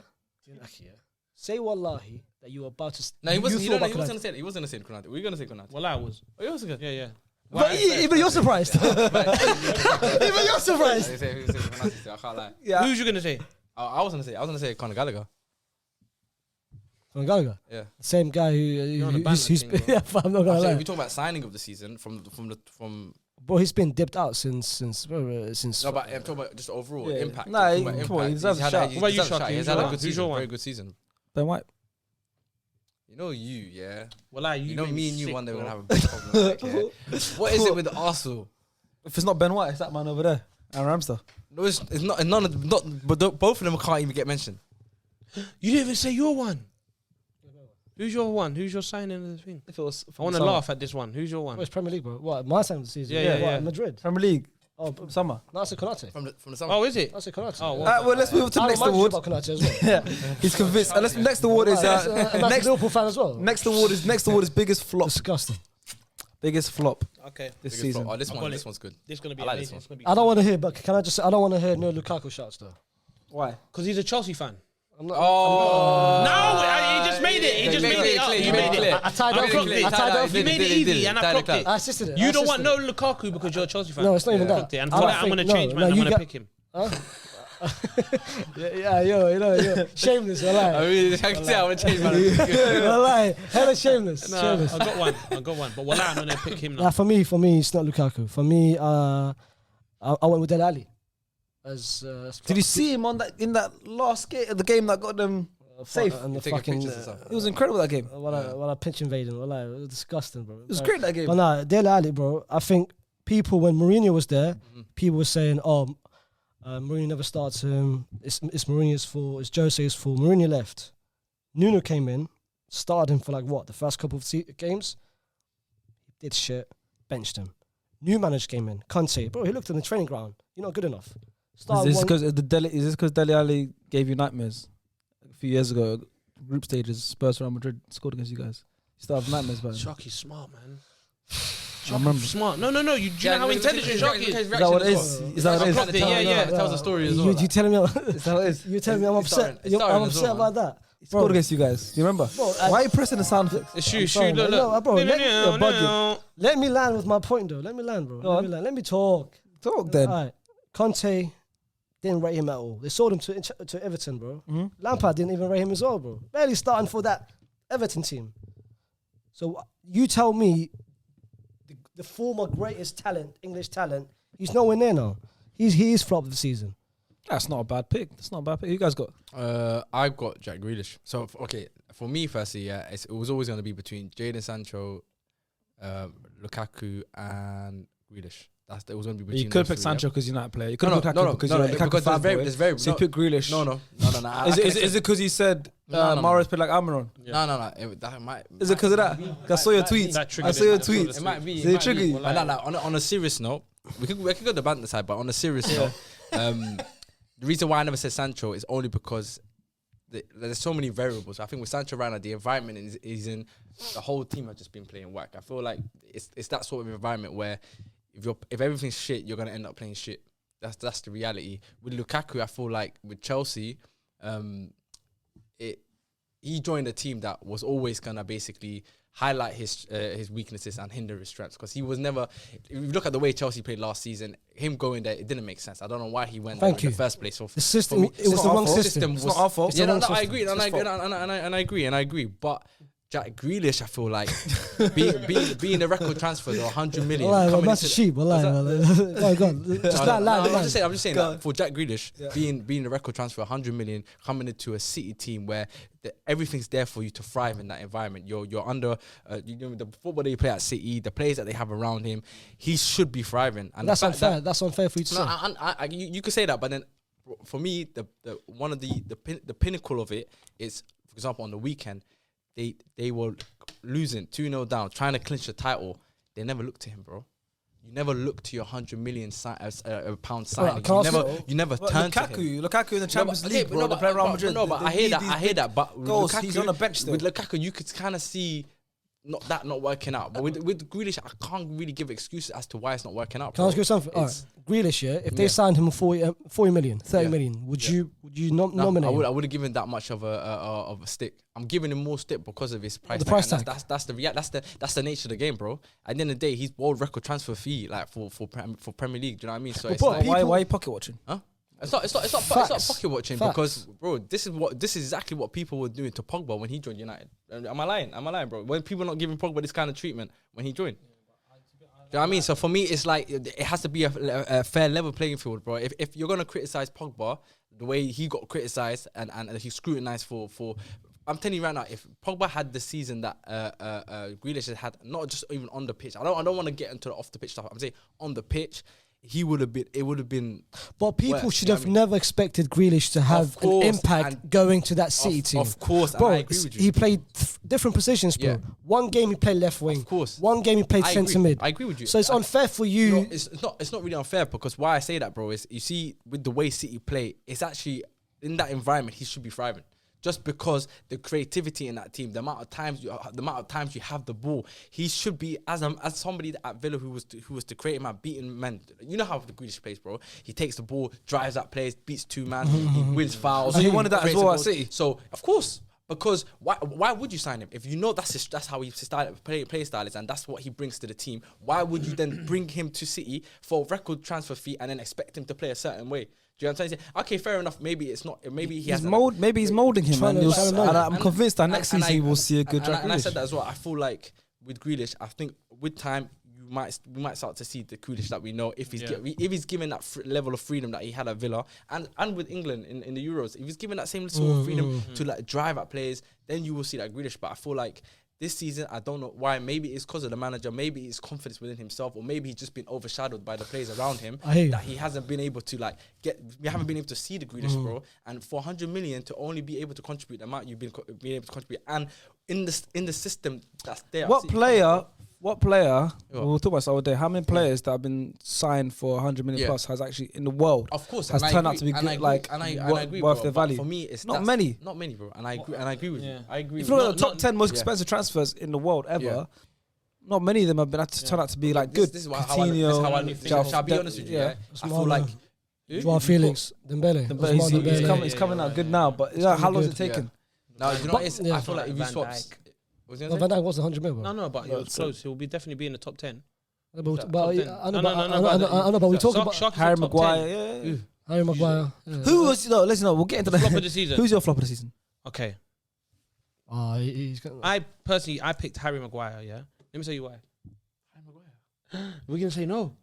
Say wallahi that you were about to. No, he wasn't. you He thought wasn't about going to say it. He wasn't going to say Konate. Were you going to say Konate? Well, I was. Oh, he was good. Yeah. But even you're surprised. Even you're surprised. I can't lie. Yeah. Who's you gonna say? I was going to say Conor Gallagher. From Gallagher. Yeah. Same guy on the who's banner thing, bro. yeah, I'm not gonna So lie. if we talk about signing of the season from Bro, he's been dipped out since. no, but I'm talking about just overall Yeah. impact. Nah, I'm he- talking about come on, he impact. deserves a shout. He What about you, deserves a Sharky? shout. He's Who's had your a one? good Who's your season. one? Very good season. Ben White. You know yeah. Well, You know made me and you sick, one day we're bro. gonna have a big problem. Like, yeah. What is it with Arsenal? If it's not Ben White, it's that man over there, Aaron Ramsdale. No, it's not. None of not. But both of them can't even get mentioned. You didn't even say your one. Who's your one? Who's your signing of the thing? If it was, I want to laugh at this one. Who's your one? It's Premier League, bro. What? My time of the season. Yeah, What, yeah. Madrid. Premier League Oh, summer. no, that's a Konate. From the summer. Oh, is it? That's a Konate. Oh, well. Well, let's move on to the I next reminded you award. about Konate as well. Yeah, he's convinced. Next award is That's a next. Liverpool fan as well. Next award is biggest flop. Disgusting. Biggest flop Okay. this Biggest season. flop. Oh, this I got one. it. This one's good. This is gonna be I like this amazing. one. It's gonna be I don't want to hear, but can I just say, I don't want to hear no Lukaku shouts though. Why? because he's a Chelsea fan. I'm not. No, he just made it. He just made it up. You made it. I tied I off. clocked it. I tied off. You made it easy, and I clocked it. I assisted it. You I don't want assisted no Lukaku because you're a Chelsea fan. No, it's not even that. Clocked it. And I for don't that, I'm think- gonna no, change, no, man. I'm you gonna got- pick him. Yeah, yo, shameless. I Wallahi. mean, I can tell I would change my. Wallahi, hella shameless. No, Shameless. I got one. But I'm gonna pick him Nah, now. for me, it's not Lukaku. For me, I went with Dele Alli. Did you see him on that in that last game, the game that got them safe? And the Taking fucking. pictures and stuff. It was incredible that game. When I pinch invaded, wallahi, it was disgusting, bro. It was great that game. But nah, Dele Alli, bro. I think people when Mourinho was there, people were saying, "Oh, Mourinho never starts him. It's Mourinho's fault. It's Jose's fault." Mourinho left. Nuno came in, started him for like what the first couple of games. Did shit, benched him. New manager came in, Conte, bro. He looked in the training ground. You're not good enough. Is this because Dele Alli gave you nightmares a few years ago? Group stages, Spurs, Real Madrid scored against you guys. You still have nightmares, man. Sharky's smart, man. I remember. Smart. No. Do you know how intelligent Sharky is? Is that what it is? Is that what it clocked is? it. Yeah. It tells a story as well. You telling me? Is that what it is? You telling me I'm upset? It's starring I'm as upset well, about that. He scored against you guys. Do you remember? Bro, Why are you pressing the sound effects? It's I'm shoot. sorry, Look. man. No, bro, you're bugging. Let me land with my point, though. Let me land, bro. Go on. Let me talk. Talk then. All right. Conte didn't rate him at all. They sold him to Everton, bro. Mm-hmm. Lampard didn't even rate him as well, bro. Barely starting for that Everton team. So you tell me the former greatest talent, English talent, he's nowhere near now. He is flop of the season. That's not a bad pick. That's not a bad pick. Who you guys got? I've got Jack Grealish. So for me, firstly, yeah, it was always going to be between Jadon Sancho, Lukaku, and Grealish. It was going to be between. You could those pick three, Sancho yeah. because you're not a player. You could pick Lukaku because you're a Lukaku because there's fanboy. there's very So you pick Grealish. No. Is it because he said No. Mahrez played like Almiron? No. That might. Is it because of that? I saw your tweets. That triggered I saw your it. tweets. It might be. Did it trigger you? On a serious note, we could go the banter side, but on a serious note, the reason why I never said Sancho is only because there's so many variables. I think with Sancho right now, the environment is in. The whole team has just been playing whack. I feel like it's that sort of environment where if everything's shit, you're gonna end up playing shit. That's the reality. With Lukaku, I feel like with Chelsea, he joined a team that was always gonna basically highlight his weaknesses and hinder his strengths, because he was never. If you look at the way Chelsea played last season, him going there, it didn't make sense. I don't know why he went there in the first place. So The system, me, it was the wrong system. It's not our fault. yeah, wrong I system. agree, and I agree. But Jack Grealish, I feel like being a record transfer, though, 100 million. That's a sheep. Oh, God. I'm just saying that for Jack Grealish, being a record transfer, 100 million, coming into a City team where everything's there for you to thrive in that environment. You're under the football that you play at City, the players that they have around him. He should be thriving. And that's unfair. That's unfair for you to say. You could say that, but then for me, the one of the pinnacle of it is, for example, on the weekend. They were losing 2-0 down, trying to clinch the title. They never looked to him, bro. You never look to your 100 million pound signing. You never turn to him. Lukaku in the Champions League, bro. They play Real Madrid. No, but I hear that. But goals, Lukaku, he's on the bench still. With Lukaku, you could kind of see not working out. But with Grealish, I can't really give excuses as to why it's not working out. Can I ask you something? All right. Grealish, if they signed him 40 million, 30 million, would you nominate him? I would have given that much of a stick. I'm giving him more stick because of his price. The price tag. That's the nature of the game, bro. At the end of the day, he's world record transfer fee like for Premier League. Do you know what I mean? So why are you pocket watching? Huh? It's not pocket watching because, bro, this is exactly what people were doing to Pogba when he joined United. Am I lying, bro? When people are not giving Pogba this kind of treatment when he joined. Do you know what I mean? So for me, it's like it has to be a fair level playing field, bro. If you're gonna criticize Pogba the way he got criticized and he's scrutinized for, I'm telling you right now, if Pogba had the season that Grealish has had, not just even on the pitch, I don't want to get into the off the pitch stuff. I'm saying on the pitch. It would have been. But people should have never expected Grealish to have an impact going to that City team. Of course, bro. I agree with you. He played different positions, bro. Yeah. One game he played left wing. Of course. One game he played centre mid. I agree with you. So it's unfair for you. No, it's not really unfair because why I say that, bro, is you see with the way City play, it's actually in that environment he should be thriving. Just because the creativity in that team, the amount of times you have the ball, he should be as somebody at Villa who was to create him at beating men. You know how the Grealish plays, bro. He takes the ball, drives up plays, beats two man, he wins fouls. So you wanted that as well at City. So of course. Because why would you sign him if you know that's how he play style is and that's what he brings to the team? Why would you then bring him to City for a record transfer fee and then expect him to play a certain way? Do you know what I'm saying? Okay, fair enough. Maybe it's not. Maybe he's molding him, man. I'm convinced that next season we'll see a good Jack Grealish. And I said that as well. I feel like with Grealish, I think with time we might start to see the Grealish that we know if he's given that level of freedom that he had at Villa and with England in the Euros. If he's given that same sort of freedom to like drive at players, then you will see that Grealish. But I feel like this season, I don't know why. Maybe it's because of the manager. Maybe it's confidence within himself, or maybe he's just been overshadowed by the players around him. That he hasn't been able to we haven't been able to see the Grealish, bro. And for 100 million to only be able to contribute the amount you've been able to contribute, and in the system that's there. What player? We'll talk about this all day. How many players that have been signed for 100 million plus has actually in the world? Of course, has turned out to be good, and I agree, worth their value. For me, it's not many, bro. And I agree with you. I agree. If you look at the top 10 most expensive transfers in the world ever, not many of them have been turned out to be like good. This is how I think. Shall I be honest with you? I feel like Joao Felix, Dembele. He's coming out good now, but how long has it taken? No, you know, I feel like if you swap. Van Dijk was 100 million. No, but he was close. He'll definitely be in the top 10. I know, but we talk about Harry Maguire. Harry Maguire. Who was? We'll get into the flop of the season. Who's your flop of the season? Okay. I picked Harry Maguire. Yeah. Let me tell you why. Harry Maguire. We're gonna say no.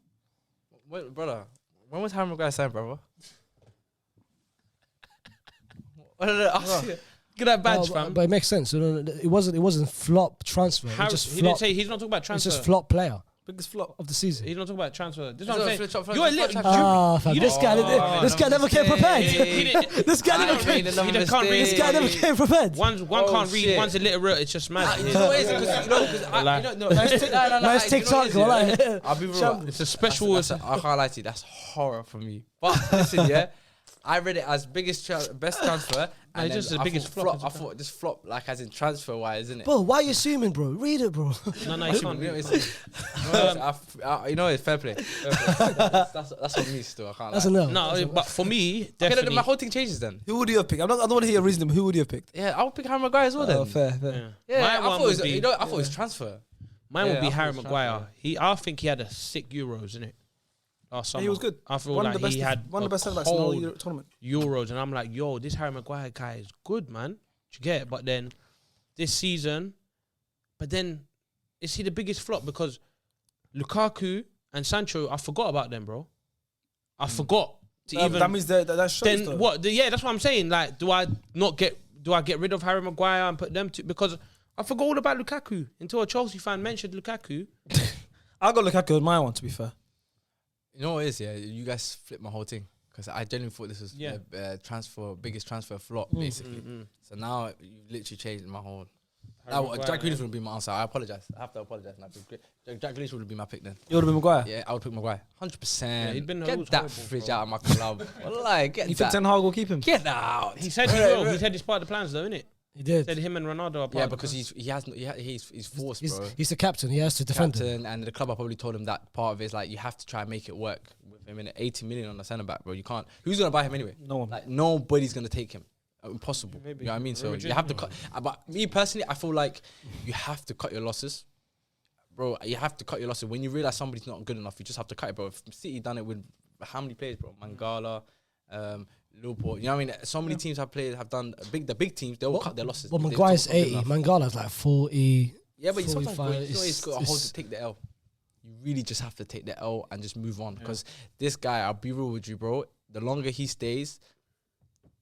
Wait, brother. When was Harry Maguire signed, brother? Get that badge, fam. But it makes sense. It wasn't flop transfer. He didn't say he's not talking about transfer. It's just flop player. Biggest flop of the season. He's not talking about transfer. This is what I'm saying. You're a little. This guy never came prepared. This guy never came prepared. One can't read. One's illiterate. It's just mad. Nice TikTok. I'll be real. It's a special. I can't lie to you. That's horror for me. But listen, yeah. I read it as best transfer. And just the biggest flop. I thought this flop, like as in transfer wise, isn't it? Bro, why are you assuming, bro? Read it, bro. No, you can't. It's fair play. That's on me still. I can't. That's lie. enough. No, but for me, definitely. Okay, my whole thing changes then. Who would you have picked? I don't want to hear a reason. Who would you have picked? Yeah, I would pick Harry Maguire as well. Then fair. Yeah, I thought it was transfer. Mine would be Harry Maguire. I think he had a sick Euros, isn't it? He was good. I feel like he had one of the best centre backs in the whole tournament. Euros, and I'm like, yo, this Harry Maguire guy is good, man. Do you get it? But then this season, But then, is he the biggest flop? Because Lukaku and Sancho, I forgot about them, bro. I forgot to even. That means that's Then what? Yeah, that's what I'm saying. Like, do I get rid of Harry Maguire and put them to, because I forgot all about Lukaku until a Chelsea fan mentioned Lukaku. I got Lukaku as my one, to be fair. You know what it is, yeah? You guys flipped my whole thing. Because I genuinely thought this was the biggest transfer flop, basically. So now you've literally changed my whole... Jack Grealish would be my answer. I apologise. I have to apologise. Jack Grealish would be my pick then. You would have been Maguire? Yeah, I would pick Maguire. 100%. Yeah, he'd been get that fridge out of my club. Like, get you that. think Ten Hag will keep him? Get out. He said he will. He said it's part of the plans, though, isn't it? He did. Said him and Ronaldo are part Yeah, of the because plans. he's forced, bro. He's the captain. He has to defend him. Captain, and the club, I probably told him that part of it is like, you have to try and make it work with him in 80 million on the centre back, bro. You can't. Who's gonna buy him anyway? No one. Like, nobody's gonna take him. Impossible. Maybe. You know what I mean? So you have to cut. But me personally, I feel like you have to cut your losses, bro. You have to cut your losses when you realize somebody's not good enough. You just have to cut it, bro. If City done it with how many players, bro? Mangala, Liverpool. You know what I mean? So many teams have done the big teams. They will cut their losses. Well, Maguire's 80. Mangala's like 40. Yeah, but sometimes 45. it's got a hold to take the L. You really just have to take the L and just move on. Because this guy, I'll be real with you, bro. The longer he stays,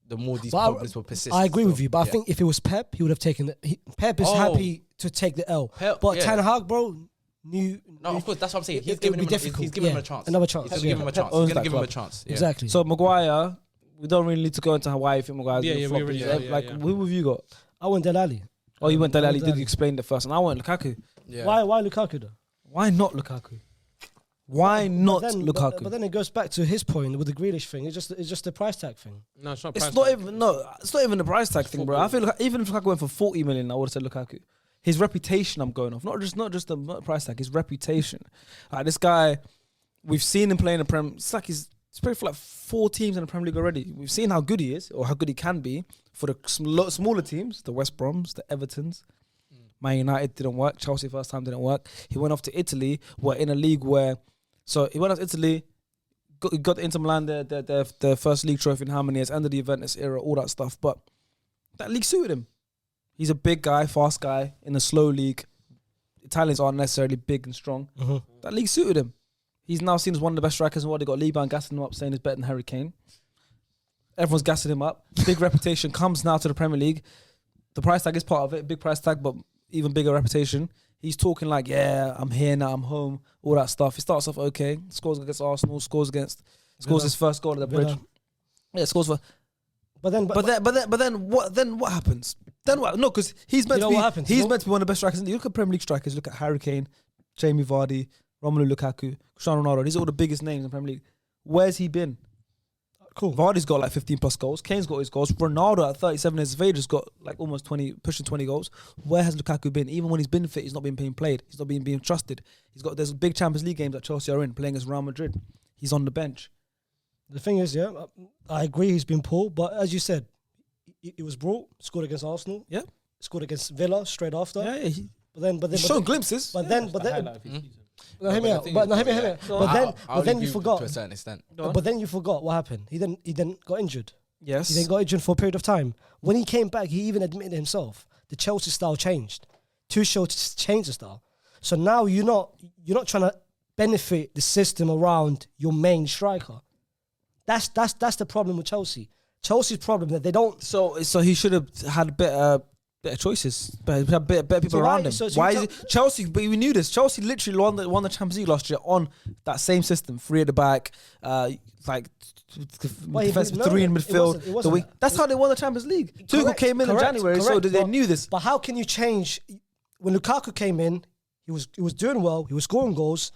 the more these problems will persist. I agree with you, but I think if it was Pep, he would have taken it. Pep is happy to take the L. But Ten Hag, bro, no, of course, that's what I'm saying. He's it giving would be him difficult. he's giving him a chance. Another chance. He's giving him a chance. owns He's gonna that give him a club. chance. Yeah. Exactly. So Maguire, we don't really need to go into why you think Maguire's Yeah, gonna yeah, flop. we already Is know, like, yeah. who have you got? I went Del Ali. Oh, you went Dele Alli. Dele Did you explain it first? And I went Lukaku. Yeah. Why Lukaku though? Why not Lukaku? Why not Lukaku? But then it goes back to his point with the Grealish thing. It's just the price tag thing. No, it's not. It's price not tag. it's not even the price tag thing, bro. I feel like even if Lukaku went for 40 million, I would have said Lukaku. His reputation, I'm going off. Not just the price tag. His reputation. Like this guy, we've seen him play in the Prem. It's like he's played for like 4 teams in the Premier League already. We've seen how good he is, or how good he can be for the smaller teams, the West Broms, the Evertons. Man United didn't work. Chelsea first time didn't work. He went off to Italy. We're in a league where, so he went off to Italy. Got Inter Milan their first league trophy in how many years? End of the Juventus era, all that stuff. But that league suited him. He's a big guy, fast guy in a slow league. Italians aren't necessarily big and strong. That league suited him. He's now seen as one of the best strikers in the world. They got Liban gassing him up, saying he's better than Harry Kane. Everyone's gassing him up. Big reputation comes now to the Premier League. The price tag is part of it. Big price tag, but even bigger reputation. He's talking like, yeah, I'm here now, I'm home, all that stuff. He starts off okay, scores against Arsenal, scores his first goal at the bridge. Yeah, scores for. But then what happens? Then what? No, because he's meant to be. He's meant to be one of the best strikers. You look at Premier League strikers. Look at Harry Kane, Jamie Vardy, Romelu Lukaku, Cristiano Ronaldo. These are all the biggest names in the Premier League. Where's he been? Cool. Vardy's got like 15 plus goals. Kane's got his goals. Ronaldo at 37 years of age has got like almost 20, pushing 20 goals. Where has Lukaku been? Even when he's been fit, he's not being played. He's not being trusted. There's big Champions League games that Chelsea are in, playing against Real Madrid. He's on the bench. The thing is, yeah, I agree he's been poor, but as you said, he was brought, scored against Arsenal. Yeah. Scored against Villa straight after. Yeah. But then he's shown glimpses. But then hear me out. But then you forgot. To a certain extent. But then you forgot what happened. He then got injured. Yes. He then got injured for a period of time. When he came back, he even admitted himself the Chelsea style changed. Tuchel changed the style. So now you're not trying to benefit the system around your main striker. That's the problem with Chelsea. Chelsea's problem that they don't. So he should have had better choices, better people around him. Why is it Chelsea? But we knew this. Chelsea literally won the Champions League last year on that same system: 3 at the back, defensive 3 in midfield. That's how they won the Champions League. Tuchel came in January, so they knew this. But how can you change? When Lukaku came in, he was doing well. He was scoring goals.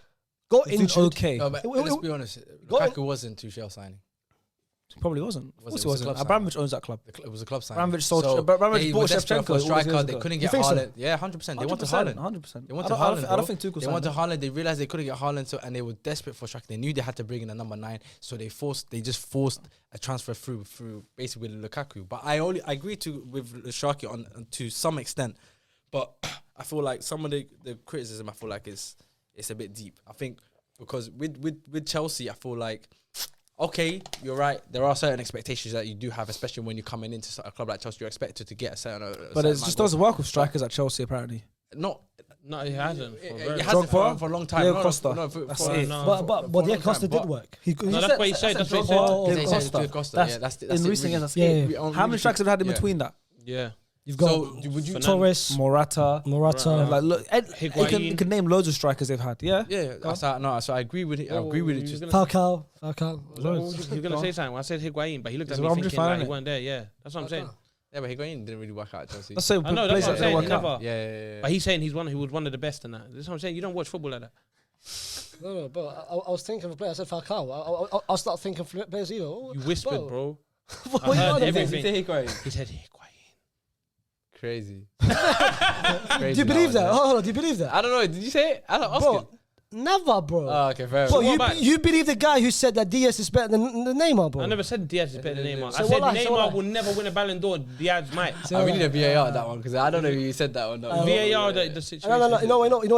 Got injured. Okay. No, but let's be honest. Lukaku wasn't Tuchel signing. Probably wasn't. Of course It he was a wasn't. club Abramovich owns that club. It was a club sign. Abramovich bought Shevchenko. For a striker, all these they years couldn't ago. get Haaland. Yeah, 100%. They wanted Haaland. 100%. They wanted Haaland. I don't think Tuchel They wanted Haaland. They realized they couldn't get Haaland, and they were desperate for a striker. They knew they had to bring in a number 9, so they just forced a transfer through basically with Lukaku. But I agree with Sharky on to some extent, but I feel like some of the criticism I feel like it's a bit deep. I think because with Chelsea, I feel like. Okay, you're right. There are certain expectations that you do have, especially when you're coming into a club like Chelsea. You're expected to get a certain. But it just doesn't work with strikers at Chelsea, apparently. not. No, he hasn't. It For hasn't Drogba? for a long time. Diego Costa. For, That's it. But Diego Costa did work. No, that's what he said. That's what he said. Diego Costa. Diego Costa. That's, Yeah, that's in recent years, that's Yeah, it. yeah. How many strikers have had in between that? Yeah. You've got would you? Torres, Morata. Morata. Like, look, Higuain. you can name loads of strikers they've had. Yeah. Yeah, so I agree with it. I agree with it. Just Falcao. You're gonna say something. I said Higuain, but he looked at That's me what I'm thinking just like finding he weren't there. Yeah, that's what I'm saying. yeah, but Higuain didn't really work out at Chelsea. Let's say I know, that's places what I'm that saying. work He out. never. Yeah. But he's saying he was one of the best in that. That's what I'm saying. You don't watch football like that. No, bro. I was thinking of a player. I said Falcao. I'll start thinking of players either. You whispered, bro. What I you heard on about? everything. Higuain. He said Higuain. Crazy. Do you believe that? Hold on. Do you believe that? I don't know. Did you say it? I don't ask Bro, never, bro. Oh, okay, fair Bro, enough. you believe the guy who said that DS is better than Neymar, bro? I never said Diaz is better than Neymar. So I said what I- so what I- Neymar will never win a Ballon d'Or. Diaz might. So we need a VAR that one because I don't know if you said that or not. VAR, the situation. No. You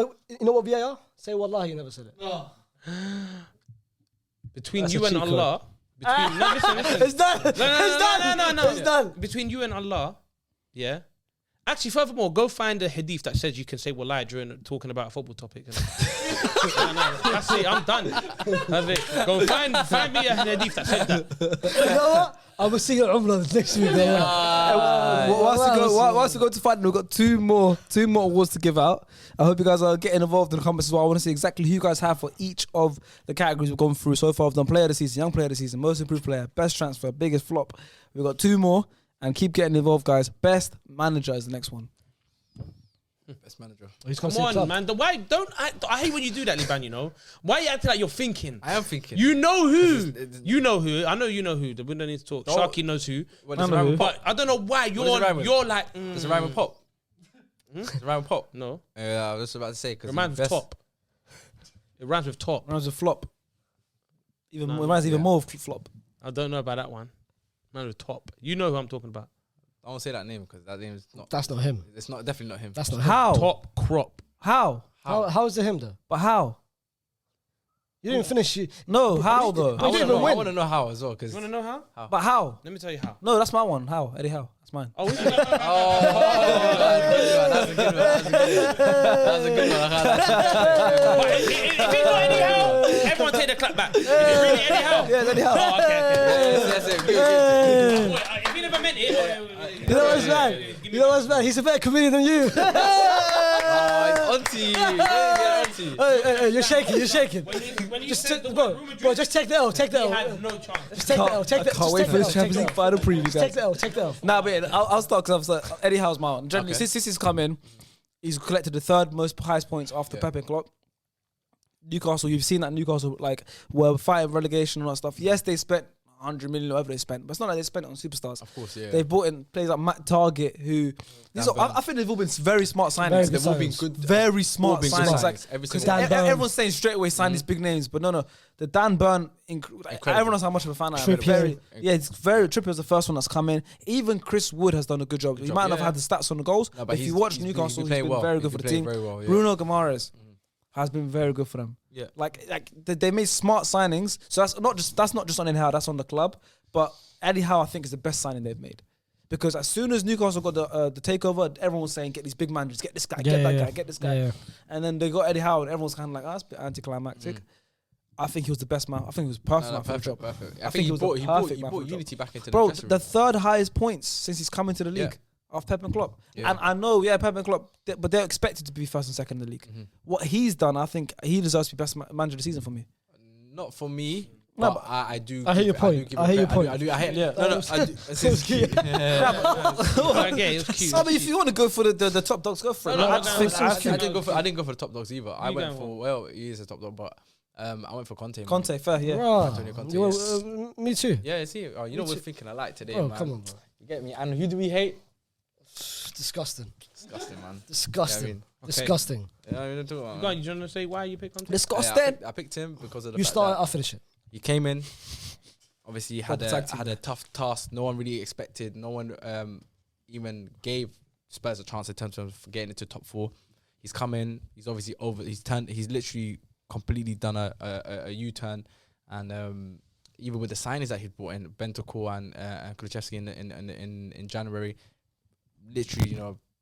know what VAR? Say wallahi, you never said it. Between That's you a and cheat code. Allah. No, listen. It's done. No. It's done. Between you and Allah, yeah. Actually, furthermore, go find a hadith that says you can say wallahi during talking about a football topic. No, that's it. I'm done. That's it. Go find me a hadith that says that. You know what? I will see you at Umrah next week. Whilst we go to fight, we've got two more awards to give out. I hope you guys are getting involved in the comments as well. I want to see exactly who you guys have for each of the categories we've gone through so far. We've done player of the season, young player of the season, most improved player, best transfer, biggest flop. We've got two more, and keep getting involved, guys. Best manager is the next one. Best manager. Come on, man. Why don't I hate when you do that, Liban, you know? Why you acting like you're thinking? I am thinking. You know who? You know who? I know you know who. We don't need to talk. Oh. Sharky knows who. What does it rhyme with pop? But I don't know why does it rhyme with? you're like. Does it rhyme with pop? Does it rhyme with pop? No. Yeah, I was just about to say It because rhymes with top. It rhymes with top. Rounds of flop. Even No. it reminds even more of flop. I don't know about that one. Rhymes with top. You know who I'm talking about. I won't say that name because that name is not. That's not him. It's not definitely not him. That's not him. How? Top crop. How? How is it him though? But how? You didn't finish. No, how though? But you didn't even I win. want to know how as well because. You want to know how? But how? Let me tell you how. No, that's my one. How? Eddie Howe. That's mine. Oh, is it? That's a good one. That's a good one. I can't lie. But if it's not anyhow, everyone take the clap back. Is it really anyhow? Yeah, Eddie Howe. Oh, okay. That's it. Good. Wait, if you never meant it, You know what's bad? You know what's bad? He's a better comedian than you. Auntie. Yeah, auntie. Hey, you're shaking. when you Just said the bro, word Real Madrid, bro, just take the L. Take the he L. had no chance. Just take the L. Take the. I can't wait for this Champions League final preview, Just take guys. the L. Take the L. Nah, but yeah, I'll start because Eddie Howe's my one. Generally, Okay. since he's come in, he's collected the third most highest points after Pep and Klopp. Newcastle, you've seen that Newcastle were fighting relegation and all that stuff. Yes, they spent 100 million, whatever they spent, but it's not like they spent it on superstars. Of course, yeah. They brought in players like Matt Target, who I think they've all been very smart signings. Very good They've all been signings. good. Very smart been good signings. signings. Like, Every because single Dan Burn. everyone's saying straight away sign these big names, but no, the Dan Burn, everyone knows how much of a fan I am. Trippier. It's very Trippier's the first one that's come in. Even Chris Wood has done a good job. He might not have yeah. had the stats on the goals, No, but if you watch Newcastle, he's been very good for the team. Very well, yeah. Bruno Guimaraes has been very good for them. Yeah. Like they made smart signings. So that's not just on Eddie Howe, that's on the club. But Eddie Howe, I think, is the best signing they've made. Because as soon as Newcastle got the takeover, everyone was saying, get these big managers, get this guy, get that guy, get this guy. Yeah. And then they got Eddie Howe, and everyone's kind of like, that's a bit anticlimactic. I think he was the best man. I think he was perfect man for the job. Perfect. I I think think he was the he perfect man for brought the unity back into Bro, the dressing the room. third highest points since he's come into the league of Pep and Klopp. Yeah. And I know, Pep and Klopp, but they're expected to be first and second in the league. What he's done, I think he deserves to be best manager of the season for me. Not for me. No, but I do. I hear your point. I hear your point. I do. I hear. Yeah. No. I do. It's cute. Okay, it was cute. I mean, if you want to go for the top dogs, go for it. No, I just think I didn't go for the top dogs either. I You went going for he is a top dog, but I went for Conte. man. Conte, fair, yeah. Antonio Conte, You yes. me too. Yeah, see, oh, you know we're thinking alike today, Bro, man. come on, bro. You get me? And who do we hate? Disgusting. Disgusting, man. Disgusting. Yeah, I mean, Disgusting. Yeah, I mean, talk about, Go on, you want to say why you picked Conte? Disgusting. I picked him because of the You fact start, that I'll finish it. he came in. Obviously, he had Proper tag team. a tough task. No one really expected. No one even gave Spurs a chance in terms of getting into top four. He's come in. He's obviously over. He's literally completely done a U-turn, and even with the signings that he brought in, Bentancur and Kulusevski in January, literally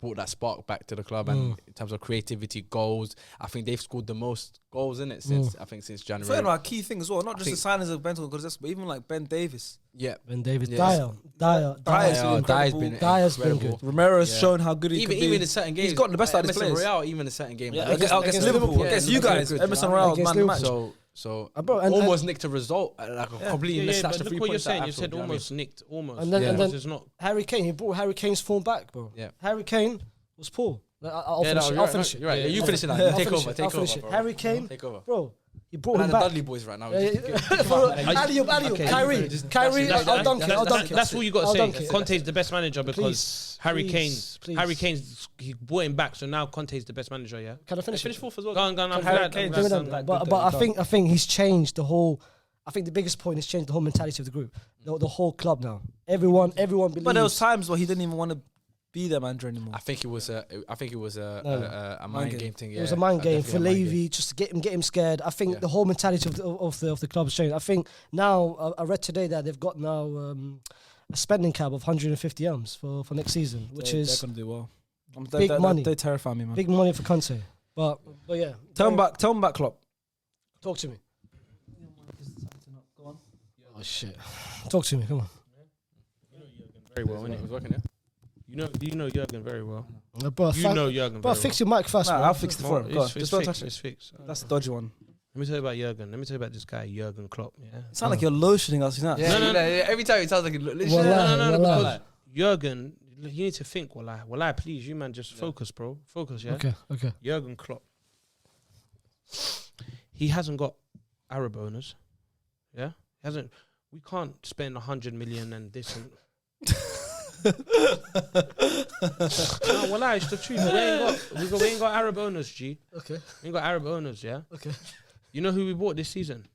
brought that spark back to the club, and in terms of creativity, goals, I think they've scored the most goals in it since January. Forgetting about key things as well, not just the signings of Benton, but even like Ben Davis. Yeah, Ben Davis, Yes. Dyer's been good. Romero's shown how good he could be. even in certain games, He's gotten the best out of his Emerson players. Royale, even in certain games, Yeah, like, against Liverpool, against you guys, Emerson Royale Against man of the match. Liverpool. So Bro, and almost nicked a result, like completely snatched the but 3 look what you're points. saying. You said almost nicked, almost. And then It's not. Harry Kane, he brought Harry Kane's form back, bro. Yeah. Harry Kane was poor. I'll Yeah, finish it. no, I'll finish it. You're right. Yeah, You yeah. finish it now. I'll Take finish over. it. Take I'll finish over. it. bro. Harry Kane, Take over. bro, he brought And him the back. Dudley boys right now. Alley-oop, Okay. Kyrie, I'll dunk it. That's all you got to I'll say. dunk it. Conte's the best manager because Please, Harry please, Kane. please. Harry Kane's he brought him back, so now Conte's the best manager. Yeah. Can I finish Finish it? fourth as well. Go on. I'm Harry glad. Kane I'm just glad. done that. But I think he's changed the whole. I think the biggest point is changed the whole mentality of the group, the whole club now. Everyone believes. But there was times where he didn't even want to be their manager anymore. I think it was a No. mind game thing. It was a mind game for definitely a mind Levy, just to get him scared. I think Yeah. the whole mentality of the club's changed. I think now I read today that they've got now a spending cap of 150 M's for next season, which they're is gonna do well. big money. They terrify me, man. big money for Conte. But yeah, Tell him back, Klopp. Talk to me. Oh shit! Talk to me. Come on. Very well, It innit? was working, yeah. You know Jurgen very well. Bro, You know Jurgen bro, very fix your mic first, Nah, man. I'll fix it for him. Go on. Just don't touch it. It's fixed. That's the dodgy one. Let me tell you about Jurgen. Let me tell you about this guy, Jurgen Klopp. Yeah. It sounds like you're lotioning us. You know? No. Every time it sounds like Wallah, wallah. Because Jurgen, you need to think. Wallah, please, you man, just focus, bro. Focus, yeah. Okay. Jurgen Klopp. He hasn't got Arab owners. Yeah, he hasn't. We can't spend 100 million and this and. No, wallah, it's the truth. We ain't got Arab owners, G. Okay. We ain't got Arab owners, yeah. Okay. You know who we bought this season?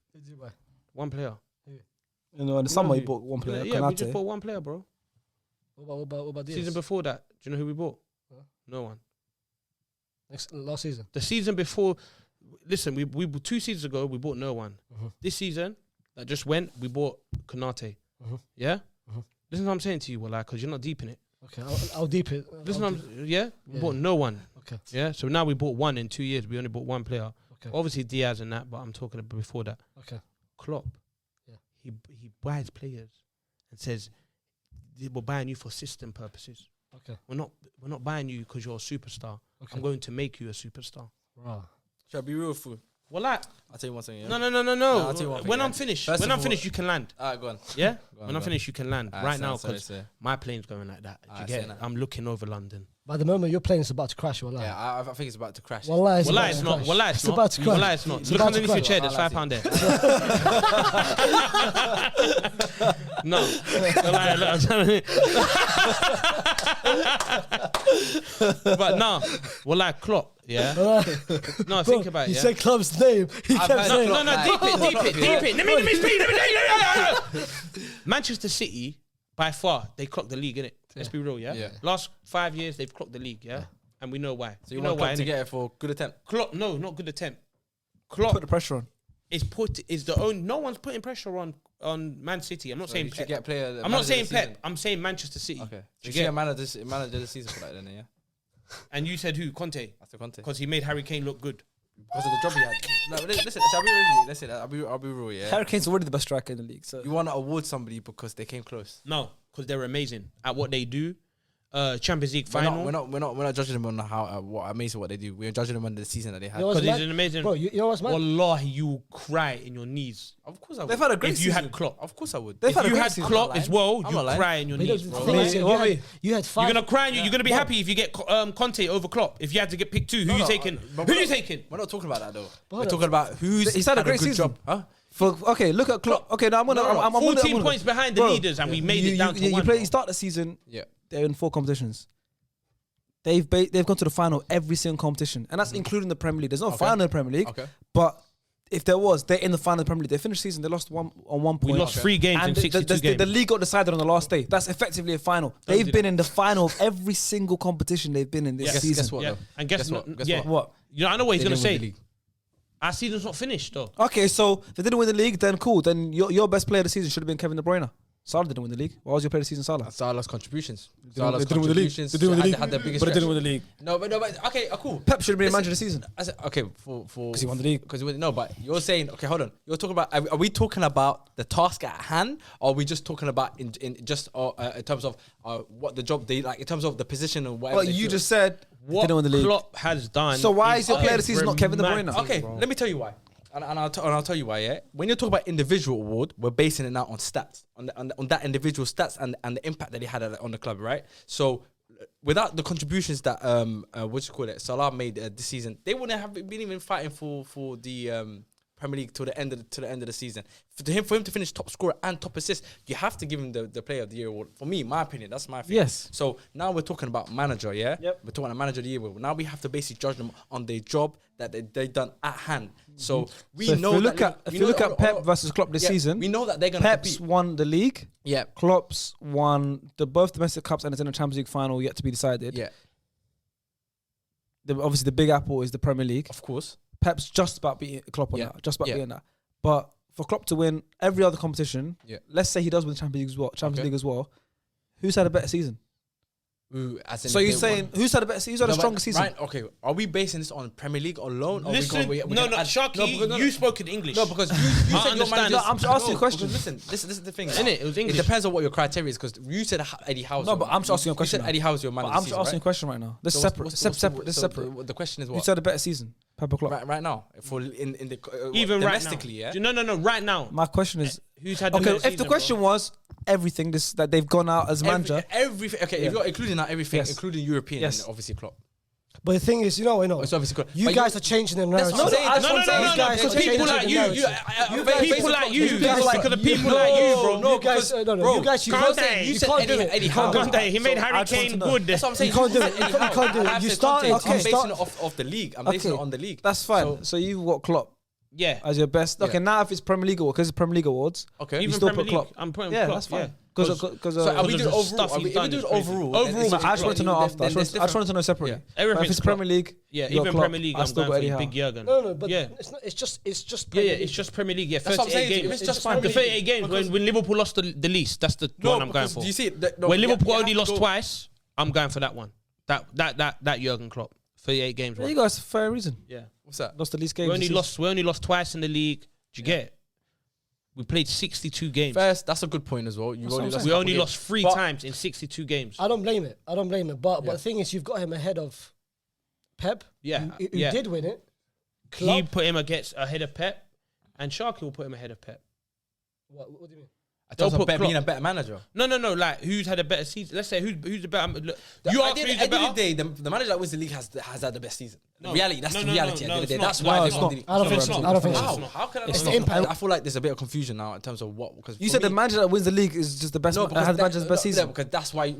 One player. You know, in the summer you bought one player. Yeah, we just Konate. bought one player, bro. What about this? Season before that, do you know who we bought? Huh? No one. Last season. The season before, listen, we 2 seasons ago we bought no one. Mhm. This season that just went, we bought Konate. Mhm. Yeah. Mhm. Listen to what I'm saying to you, Wallah, because you're not deep in it. Okay, I'll deep it. Listen, we Yeah. bought no one. Okay. Yeah. So now we bought one in 2 years. We only bought one player. Okay. Obviously Diaz and that, but I'm talking about before that. Okay. Klopp. Yeah. He buys players and says we're buying you for system purposes. Okay. We're not buying you because you're a superstar. Okay. I'm going to make you a superstar. Wow. Should I be real with you? Well, like, I'll tell you one thing. Yeah? no. I'll tell you one thing, When yeah. I'm finished, First when of I'm all- finished, you can land. Alright, go on. Yeah. Go on, When I'm go finished, you can land. on. Right now, sorry, because sorry. my plane's going like that. Do you Alright, get say it? that. I'm looking over London. By the moment your plane is about to crash, wallah. Yeah, I think it's about to crash. Wallah, Well, about it's to not. crash. Well, it's not. about to crash. Well, it's not. It's Look about to underneath your crash. chair. There's I'll £5 there. No. Wallah, look, I'm telling you. But no. Well, like Klopp. Yeah. No, think about it. He Yeah. said club's name. He I've kept heard saying. Klopp. No, deep it. Let me speak. Manchester City, by far, they clocked the league, innit? Let's be real, yeah? Yeah. Last 5 years, they've clocked the league, yeah? And we know why. So you know want why, Klopp to innit? get it for good attempt? Klopp, no, not good attempt. Put Klopp the pressure on. is the only. No one's putting pressure on Man City. I'm not So saying you should Pep. get player. I'm not saying manager of the Pep. I'm saying Manchester City. season. Okay. Do You you should get get? manager this season for that then, yeah? And you said who? Conte. That's the content. Because he made Harry Kane look good. Because of the job he had. No, listen, shall I be real? Let's say that. I'll be real, yeah? Harry Kane's already the best striker in the league. So You want to award somebody because they came close. No, because they're amazing at what they do. Champions League final. We're not judging them on how what amazing what they do. We're judging them on the season that they had. You know what's Because he's mad? an amazing. Bro, you know what's mad? Wallahi, you will cry in your knees. Of course I would. they've had a great If you season. had Klopp. Of course I would. They've If had a you great had season. Klopp I'm not as well, lying. you I'm not cry in your But knees, the bro. thing is, you had 5. You're gonna cry and you're gonna be happy if you get Conte over Klopp. If you had to get picked two, who you taking? but Who we're you not- taking? We're not talking about that though. Hold We're on. talking about who's He's had a great good season. job. Huh? Okay, look at Klopp. Okay, now I'm gonna. I'm gonna 14 points behind the Bro, leaders, and we made you, it down to you, one. You start the season. Yeah. They're in 4 competitions. They've gone to the final every single competition, and that's including the Premier League. There's no final in the Premier League, Okay. but if there was, they're in the final of the Premier League. They finished the season. They lost one point. We lost 3 games in and 62 games. the league got decided on the last day. That's effectively a final. Don't They've do been that. in the final of every single competition they've been in this Yes, season. Guess what? Yeah, though? and guess what? what? Guess Yeah, What? you know, I know what he's They gonna didn't win say. the league. Our season's not finished though. Okay, so if they didn't win the league, then cool. Then your best player of the season should have been Kevin De Bruyne. Salah didn't win the league. What was your player of the season, Salah? Salah's contributions. They didn't win the league. They didn't win the league. Had their biggest But they didn't stretch. win the league. No, but okay, cool. Pep should have been Listen, manager of the season. I said, okay, for Because he won the league. Because no, but you're saying, okay, hold on. You're talking about. Are we talking about the task at hand, or are we just talking about in terms of what the job they like in terms of the position and whatever? Well, they you feel? just said What didn't win the league. Klopp has done. So why is your player of the season not Kevin De Bruyne? dramatic, Okay, bro. let me tell you why. And I'll tell you why. Yeah, when you're talking about individual award, we're basing it now on stats, on that individual stats and the impact that he had on the club, right? So without the contributions that Salah made this season, they wouldn't have been even fighting for the Premier League to the end of the season. For him to finish top scorer and top assist, you have to give him the Player of the Year award. For me, my opinion, that's my opinion. Yes. So now we're talking about manager, yeah? Yep. We're talking about Manager of the Year. Now we have to basically judge them on their job that they done at hand. So we So know if you look at Pep versus Klopp this season, we know that they're gonna Pep's compete. won the league. Yeah, Klopp's won both domestic cups and it's in the Champions League final yet to be decided. yeah, Obviously, the big apple is the Premier League. of course. Pep's just about beating Klopp on Yeah. that. Just about Yeah. beating that. But for Klopp to win every other competition, Yeah. let's say he does win the Champions Okay. League as well. Who's had a better season? Ooh, as in So you're they saying won. who's had a better? Who's had a No, but stronger season? Right, okay. Are we basing this on Premier League alone? Or Listen, we no, Sharky, because- you spoke in English. No, because you I said your understand. manager. No, I'm just asking you a question. Listen, this is the thing. Innit? It was English. It depends on what your criteria is. Because you said Eddie Howe's. No, but I'm just asking you a question You said now. Eddie Howe's your But manager. I'm just asking a question right now. This is separate. This is separate. The question is what? Who's had a better season? Pep or Klopp? Right now, for in the Even right now. domestically, yeah. No, right now. My question is, Who's had the okay, better if the season, question bro? was everything that they've gone out as manager, Everything. Okay, Yeah. if you're including that everything, Yes. including European, Yes. then obviously Klopp. But the thing is, you know, It's obviously Klopp. you But guys are changing the narrative. what I'm saying. That's No, what I'm saying. You guys because are people changing like the you, narrative. people like you, You guys because like- of people no, like you, bro. you guys, no, bro, you guys, you Kante, can't, you you said can't do Eddie- it. Eddie You can't do Howe. it. Kante, he made So, Harry I just want Kane to know. good. That's what I'm saying. You can't do it. said Eddie You Howe. can't do it. I have You said start- Conte. okay, I'm basing start- it off the league. I'm basing it on the league. that's fine. So you've got Klopp Yeah. as your best. Okay, Yeah. now if it's Premier League awards, because it's Premier League awards, Okay. you Even still Premier put Klopp. League, I'm putting Yeah, Klopp, that's fine. yeah. Because So are we Because doing of the overall? stuff Are we he's done doing is crazy. overall? Overall, I just wanted to know Then- after. then I there's just wanted to know separately. Yeah. But if Everything's it's Premier League, Yeah, you got even Klopp, Premier League, I I'm still going got for Eddie you, Howe. Big Jurgen. No, but Yeah. it's not. It's just. Yeah, Premier it's League. just Premier League. Yeah, That's what I'm 38 saying. games. It's just fine. The Premier 38 League. games when Liverpool lost the least. That's the one I'm going because for. Do you see it? When Liverpool only have lost to go- twice, I'm going for that one. That Jurgen Klopp. 38 games. There one. you go. It's a fair reason. Yeah. What's that? Lost the least We games. only this season. lost twice in the league. Do you get it? We played 62 games. First, that's a good point as well. You That's what only I'm lost. We a couple only games. lost 3 But- times in 62 games. I don't blame it. But Yeah. the thing is, you've got him ahead of Pep. Yeah, who yeah. did win it. He Klopp. put him ahead of Pep, and Sharky will put him ahead of Pep. What do you mean? I thought They'll about put being a Klopp. better manager. No. Like who's had a better season? Let's say who's the better. Look, you At asked the me end who's of the the better. day, the manager that wins the league has had the best season. No. Reality, that's No, the no, reality. no, at the end of the day, it's not. that's No, why it's they not. won the league. I don't think so. I don't think so. How? How can It's I? the impact. I feel like there's a bit of confusion now in terms of what. Because You for said the me- manager that wins the league is just the best. No, Has because the manager's best no, season. because that's why if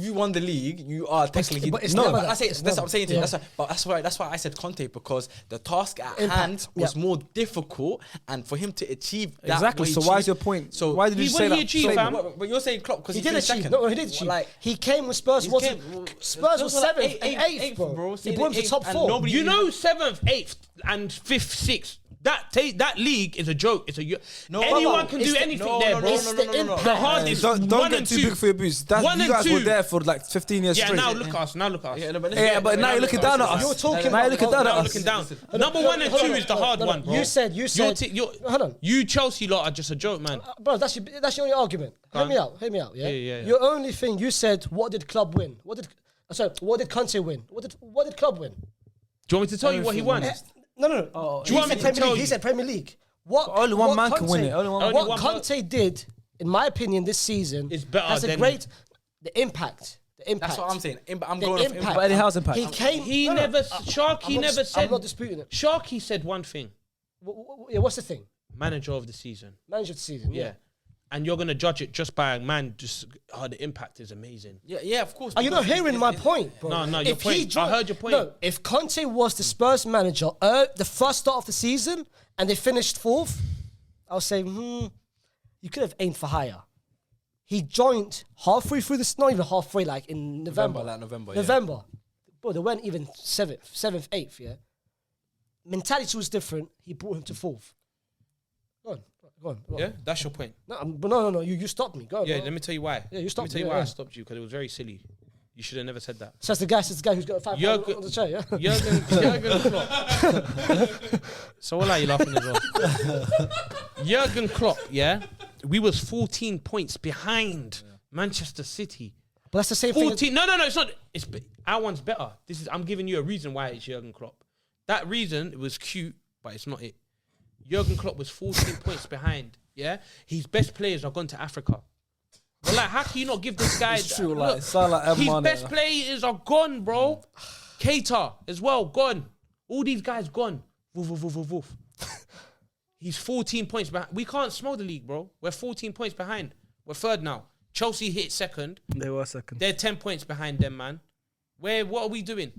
you won the league, you are technically. but it's no, never but that. I say It's that's what I'm saying. To you. never. That's why I said Conte, because the task at Impact. hand was Yeah. more difficult, and for him to achieve that. Exactly. what he So why is achieved- your point? So why did you He- say what did he that? achieve, statement? fam? But you're saying Klopp because He he did finished achieve. second. No, he did achieve. Like, he came when Spurs he wasn't. came- Spurs was like seventh and eighth, bro. He Saying brought him to eighth top and 4. nobody- You know, 7th, 8th, and 5th, 6th. That league is a joke. It's anyone can do anything there, bro. It's the impact. The hardest. Don't 1 get and too 2. big for your boots. That, 1 you and guys 2. were there for like 15 years Yeah, straight. now look at us. Yeah, no, but Yeah, but now you're looking down at us. You're talking Now you're looking down at Now us. looking down. Number 1 and 2 is the hard one, bro. You said. Hold on. You Chelsea lot are just a joke, man. Bro, that's your only argument. Hear me out. Yeah? Yeah. Your only thing, you said, what did club win? What did Conte win? What did club win? Do you want me to tell you what he won? No. Do you want me to tell He you? said Premier League. What Only one man can Conte- win it. Only one man. What one Conte did, in my opinion, this season Is better has a than- great the impact. That's what I'm saying. I'm The going off impact. But Eddie Howe's impact. He came. He no, no, never. I- Sharky I'm not- never said. I'm not disputing it. Sharky said one thing. Yeah, what's the thing? Manager of the season. Manager of the season. Yeah. And you're gonna judge it just by the impact is amazing. Yeah, of course. Are you not because hearing my point, bro? No, your If he point. I heard your point. No, if Conte was the Spurs manager the first start of the season and they finished 4th, I'll say, you could have aimed for higher. He joined halfway through not even halfway, like in November. November. November. Bro, they weren't even 7th, 8th, yeah? Mentality was different. He brought him to 4th. Go on. Go on. Go on. Yeah, that's your point. But no. You stopped me. Go on. Yeah, go let me tell you why. Yeah, you stopped Let me tell you me, why yeah. I stopped you because it was very silly. You should have never said that. So that's the guy who's got 5 Jurgen- on the chair, yeah? Jurgen Klopp. So what are you laughing as well? Jurgen Klopp, yeah? We was 14 points behind Manchester City. But that's the same thing. 14. No, it's not. Our one's better. I'm giving you a reason why it's Jurgen Klopp. That reason, it was cute, but it's not it. Jurgen Klopp was 14 points behind, yeah? His best players are gone to Africa. But like, how can you not give this guy... It's true, Look, like, sound like his Mane. best players are gone, bro. Keita as well, gone. All these guys gone. Woof, woof, woof, woof, woof. He's 14 points behind. We can't smell the league, bro. We're 14 points behind. We're third now. Chelsea hit second. They were second. They're 10 points behind them, man. What are we doing?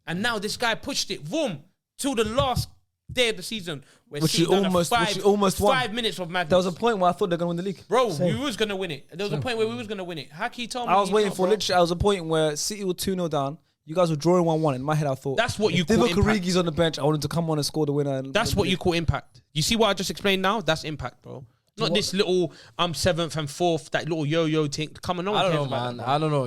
And now this guy pushed it, boom, till the last day of the season. Which he almost won. 5 minutes of madness. There was a point where I thought they were going to win the league. Bro, we was going to win it. There was a point where we was going to win it. How can you tell me? I was waiting not, for bro? literally. I was a point where City were 2-0 down. You guys were drawing 1-1. In my head, I thought That's what you if call Divock impact. Origi's on the bench. I wanted to come on and score the winner. That's what you call impact. You see what I just explained now? That's impact, bro. Not this little I'm 7th and 4th, that little yo-yo thing. Come on, no one I don't cares know, about man. that, I don't know.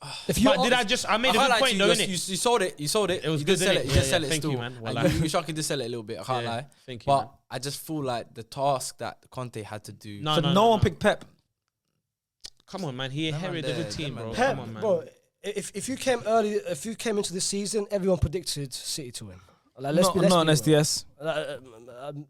I made a good point though, innit? You sold it. You sold it. It was you good, did sell innit? it. You Yeah, did sell yeah, it thank still. you, man. And Wallah. you Sharky did sell it a little bit. I can't Yeah, lie. thank you, But man. I just feel like the task that Conte had to do. So no one picked Pep. Come on, man. He inherited a good there, team, them bro. man Pep, Come on, man. bro, if you came early, if you came into the season, everyone predicted City to win. Like, let's Not be on real. SDS.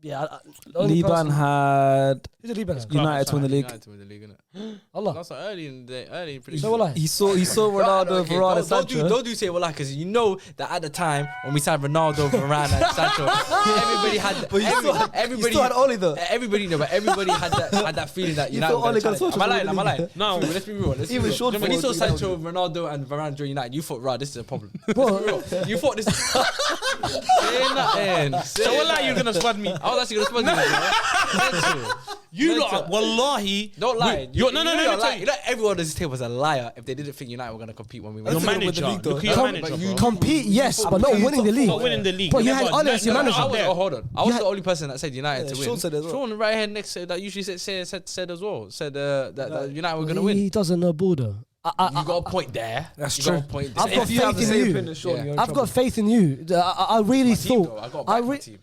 Yeah. The only Liban person- had Who did Liban have? United to win the league. United to win the league, innit? Allah. That's like early in the day. Early in prediction. So will I. He saw Ronaldo, Okay, Varane, Sancho. don't do say well, because you know that at the time when we signed Ronaldo, Varane, and Sancho, everybody had. But you still had Oli though. Everybody knew, but everybody had that feeling that You United. thought were Oli gonna got challenge. Sancho Am I lying? to win the No, league? let's be real. Let's be Even real. short When you saw forward, Sancho, Ronaldo, and Varane join United, you thought, right, this is a problem. Bro, You thought this. Say nothing. So what lie you gonna spud me? I was actually gonna spend You lot, wallahi. Don't lie. No, let me tell you. You know, everyone on this table was a liar if they didn't think United were going to compete when we went. Your Let's see what manager. the league does. Look at your Com- manager, but you- bro. compete, yes, but not winning the league. Not winning the league. But you Never. had Oli as your No, manager. I was there. Hold on. I was had- the only person that said United Yeah, to win. Sean said as well. Sean right here next to that usually said as well. Said that United were going to win. He doesn't know Buddha. You got a point there. That's You true. got a point I've there. got If you have the faith in same you. opinion as Sean, Yeah. you're in I've trouble. got faith in you. I really Team, thought. though. I got to back my team.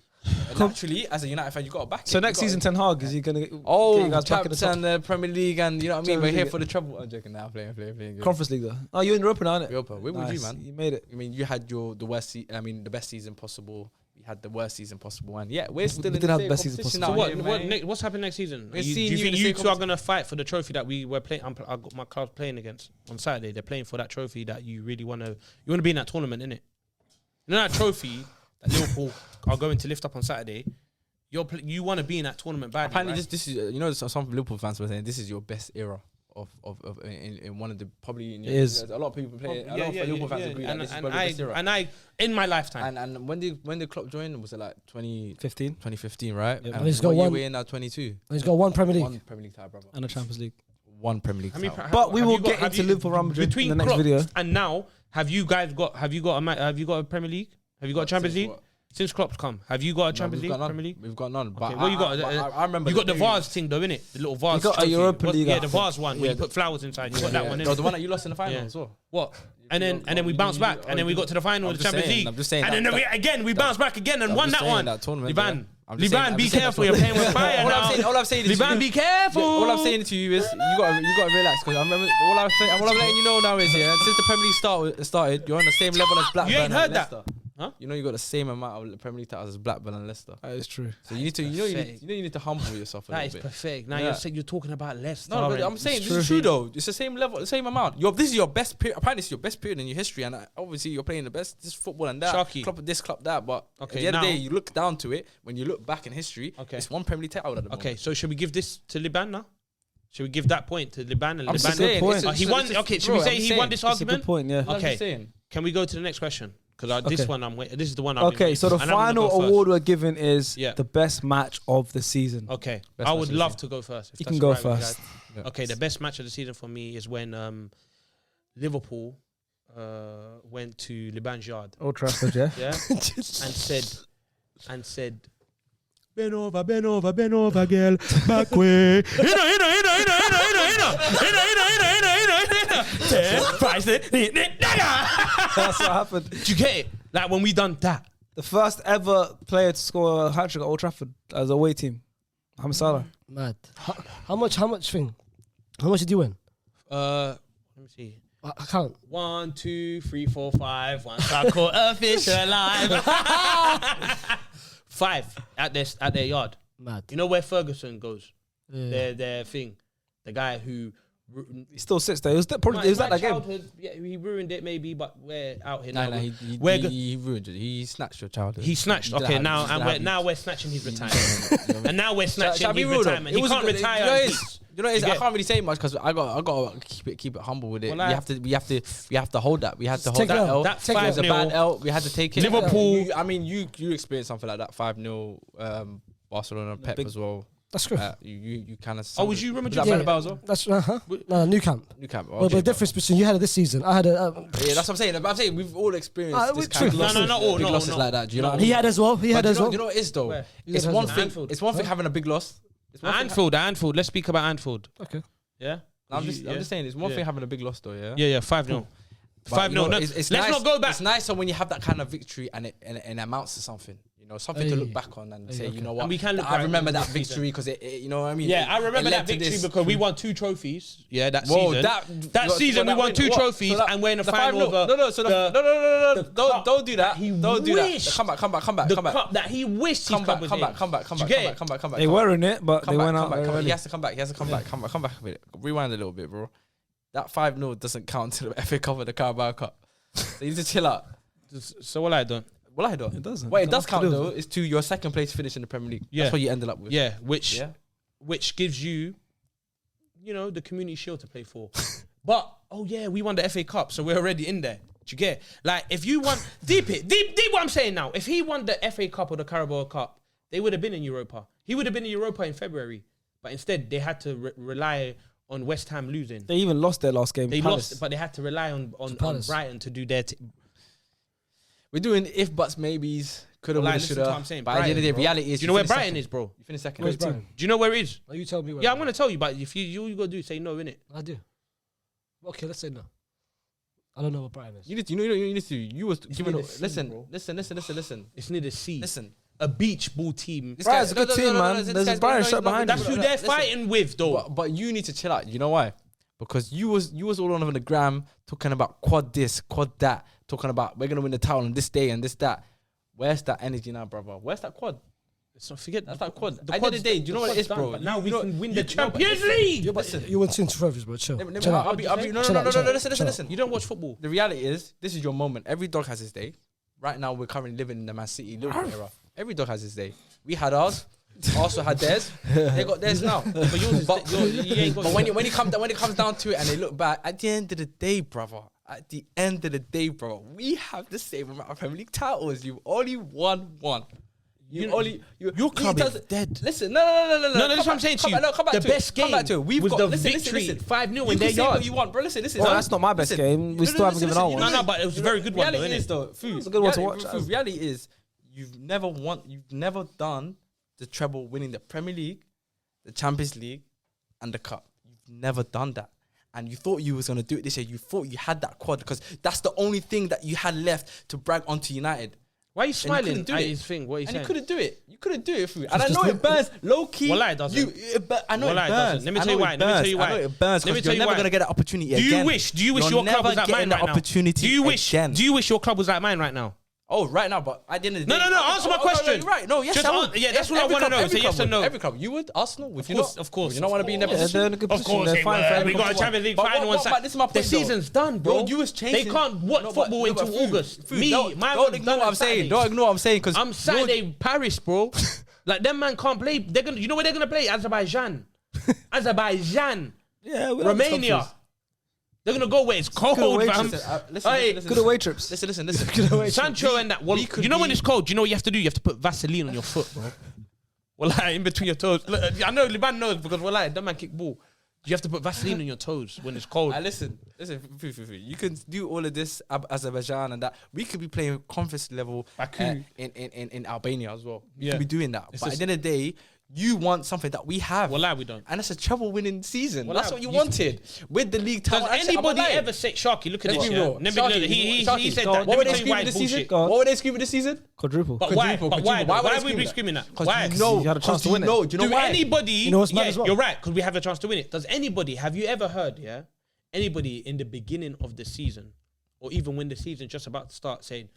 And naturally, as a United fan, you got to back it. So You next gotta- season, Ten Hag is he gonna get Oh, you guys back in the champs top? and the Premier League, and you know what I mean. Champions We're here League. for the treble. I'm joking now. Playing. Conference League though? Oh, you're in Europa now, innit? Europa. Where would you, man? You made it. I mean, you had the best season possible. You had the worst season possible, and yeah, we're still We in did the have same the best season competition possible. out So here, man. what's happening next season? We're Do seeing you you in think the you same two are gonna fight for the trophy that we were playing? I got my club playing against on Saturday. They're playing for that trophy that you really want to. You want to be in that tournament, innit? You know that trophy that Liverpool are going to lift up on Saturday. You want to be in that tournament badly. Apparently, Right? this is you know some Liverpool fans were saying this is your best era of in one of the probably. It is. A lot of people play. A lot of Liverpool fans agree that this is probably the best era. And I in my lifetime. And when the club joined, was it like 15 2015, right? Yeah. And And he's got what year one- we're in now, 22. He's got one Premier League. One Premier League title, brother. and a Champions League. One Premier League How many title. But we have will you got- get have into you- Liverpool Real Madrid between in the next Klopp video. and now. Have you got a Premier League? Have you got a Champions League? Since Klopp's come, have you got a Champions League, Premier League? We've got none. But Okay, well, you got. I remember. You got the vase thing though, innit? The little vase. You got a trophy. Europa League, Yeah, I the think. vase one where you put flowers inside. You got that one, No, innit? the one that you lost in the final Yeah. as well. What? And then we bounced back, and then we got to the final of the Champions League. I'm just saying. And then we bounced back again and won that one. That tournament. Liban, I'm just saying Liban, that- be I'm just saying careful. that You're playing with fire All now. I'm saying is Liban, be careful. All I'm saying to you is you got to relax because I remember all I'm letting you know now is since the Premier League started, you're on the same level as Blackburn. You ain't and heard that. Leicester. Huh? You know you got the same amount of Premier League titles as Blackburn and Leicester. That is true. So you need to you need to humble yourself a That little is bit. perfect. Now Yeah. you're talking about Leicester. No, but and- I'm saying It's this is true. true though. It's the same level, the same amount. This is your best period. Apparently, it's your best period in your history, and obviously you're playing the best. This football and that. Sharky. Club this, club that. But Okay, at the end of the now- day, you look down to it. When you look back in history, Okay. it's one Premier League title at the moment. Okay, so should we give this to Liban now? Should we give that point to Liban and I'm Liban? saying, point. it's- He it's- won. it's- Okay, should bro, we say I'm he saying, won this It's a argument? good point, yeah. I'm Okay. just saying. Can we go to the next question? Because this Okay. one this is the one. I've been Okay, waiting so the for, and I'm gonna final go first. award we're giving is Yeah. the best match of the season. Okay, Best I match would of the love season. to go first. if You that's can go alright with you first. guys. Yeah. Okay, the best match of the season for me is when Liverpool went to Liban's yard, Old Trafford, yeah. yeah, and said, Bend over, girl. Back way. That's what happened. Do you get it? Like when we done that. The first ever player to score a hat-trick at Old Trafford as a away team. Mohamed Salah. Mad. How much thing? How much did you win? Let me see. I count. 1, 2, 3, 4, 5. Once I caught a fish alive. 5 at their yard. Mad. You know where Ferguson goes? Yeah. Their thing. The guy who He still sits there. It was that game. childhood, yeah, he ruined it maybe, but we're out here now. Nah, he ruined it. He snatched your childhood. He snatched. Okay, now we're snatching his retirement, and now we're snatching his retirement. He can't retire. You know, I can't really say much because I got to keep it humble with it. Well, we have to hold that. We had to hold Take that it L. That It was a 5-0. bad L. We had to take it. Liverpool. You experienced something like that 5-0 Barcelona Pep as well. That's good. You kind of. Oh, was you remember that Yeah. Bernabeu as well? That's no, new camp. New camp. But the difference between you had it this season, I had a. Yeah, that's what I'm saying. But I'm saying we've all experienced this kind of true. losses, not all, big no, losses no. like that. Do you know what I He mean? had as well. He But had as well. you know what it is though? Where? It's Yeah, one that's thing. Anfield. It's one thing having a big loss. It's one thing Anfield. Let's speak about Anfield. Okay. Yeah. I'm just saying, it's one Yeah. thing having a big loss though, yeah? Yeah. 5-0. But 5-0. you know, No, it's let's nice, not go back. It's nicer when you have that kind of victory and it amounts to something. You know, something to look back on and say, you know what, And we can look I back remember on that this victory because it, you know what I mean? Yeah, I It remember led that to victory this. because we won 2 trophies. Yeah, that Whoa, season. That what- season what we that won win- 2 what? trophies So that- and we're in the the final 5-0. over. No, the don't do that. he Don't do that. wished- Come back. The cup that he wished Come his back, club was come in. back, come back, come Do back, you get come back, come back. They were in it, but they went out. Come back. early. He has to come back. He has to come back. Come back with it. Rewind a little bit, bro. That 5-0 doesn't count to the FA Cup or the Carabao Cup. So you need to chill out. So what I done? Well, I don't. It doesn't. What it Don't does have to count do though it. is to your second place finish in the Premier League. Yeah. That's what you ended up with. Yeah, which Yeah. gives you, the Community Shield to play for. But we won the FA Cup, so we're already in there. Do you get? Like if you won deep what I'm saying now. If he won the FA Cup or the Carabao Cup, they would have been in Europa. He would have been in Europa in February, but instead they had to rely on West Ham losing. They even lost their last game. They Palace. lost, but they had to rely on Palace. Brighton to do their. We're doing if buts maybes. Coulda, Well, woulda, listen to what I'm shoulda. saying. But at the end of the day, Brighton, reality is. Do you know where finished Brighton second. is, bro? You finished second. Where's Brighton? Do you know where it is? Oh, you tell me. Where Yeah, I'm gonna tell you, but if you gotta do say no, innit? I do. Okay, let's say no. I don't know what Brighton is. You need to. You need to. You was It's giving. near the sea, Listen. bro. Listen. It's near the sea. Listen. A beach ball team. This Brighton's guy- a good team, man. this There's a guy's- Brighton no, shot no, behind no, him. That's no, who no, they're listen. fighting with, though. But you need to chill out. You know why? Because you was all over the gram talking about quad this, quad that, talking about we're gonna win the title on this day and this that. Where's that energy now, brother? Where's that quad? Let's not forget That's that quad. The At the end of quad's the day, do you know what it is, done, bro? but now we You know- can win you- the no, but Champions League. Listen. You won 2 trophies, bro. Chill. Let me- Chill out. I'll be- no, Chill no, out, no, chill out, listen. chill out. Listen. You don't watch football. The reality is, this is your moment. Every dog has his day. Right now, we're currently living in the Man City Liverpool era. Every dog has his day. We had ours. Arsenal had theirs. They got theirs now. But yours is you ain't got. But when it comes down to it and they look back, at the end of the day, brother, we have the same amount of Premier League titles. You've only won one. Your club is dead. Listen, no. No, that's what I'm saying to you. Come back The to best it. game Come back to it. We've was got the listen, victory, listen. 5-0 You in can their say what yard. you want, bro. Listen. Well, that's not my best game. We still haven't given out one. No, but it was a very good one, though, Reality innit? is, though, food. It's a good one to watch. Reality is, you've never done the treble, winning the Premier League, the Champions League, and the Cup. You've never done that. And you thought you was gonna do it this year. You thought you had that quad because that's the only thing that you had left to brag onto United. Why are you And you smiling couldn't do at it. his thing? What are you And saying? you couldn't do it. You couldn't do it, food. And I just know look- it burns, low key. Wallah, it doesn't. I know Wallah, it it burns. doesn't. Let me I tell you know why. it Let me burns. tell you I know why. it burns Let me because tell you're you never why. gonna get that opportunity Do you again. wish your You're club was never like mine getting right the now? opportunity Do you wish again. your club was like mine right now? Oh, right now, but at the end of the day... No, answer my question. you're right. No, yes, Just I would. yeah, that's what I wanna know. Say yes or no. Every club. You would? Arsenal? Would you course, not? of course, Would you not of want to be in their course. position? They're in a good Of position. course, They're they fine were. for every We got a competition. Champions League But final what- on but this is my The point, though. season's done, bro. You was chasing... They can't watch football until August. Me, don't mine was ignore done what on I'm saying. Saturdays. Don't ignore what I'm saying because... I'm Saturday Paris, bro. Like them man can't play. They're gonna. You know where they're gonna play? Azerbaijan. Yeah, we don't have Romania. countries. They're gonna go where it's cold, away fam. trips. Hey, Good away trips. Listen. Sancho and that. Well, could you know when be- it's cold. You know what you have to do? You have to put Vaseline on your foot, bro. Well, like in between your toes. Look, I know Liban knows because we're like that man kick ball. You have to put Vaseline on your toes when it's cold. Listen. You can do all of this Azerbaijan and that. We could be playing conference level in Albania as well. We could be doing that. But at the end of the day, you want something that we have. Well, we don't. And it's a treble-winning season. Well, that's what you wanted with the league title. Does anybody ever say Sharky? Look at this. He said that. What were they screaming this season? What were they screaming this season? Quadruple. But why? Why would we be screaming that? Why? You had a chance to win it. Do you know why? Anybody? You know what's mad as well? You're right, because we have a chance to win it. Does anybody? Have you ever heard? Yeah. Anybody in the beginning of the season, or even when the season's just about to start, saying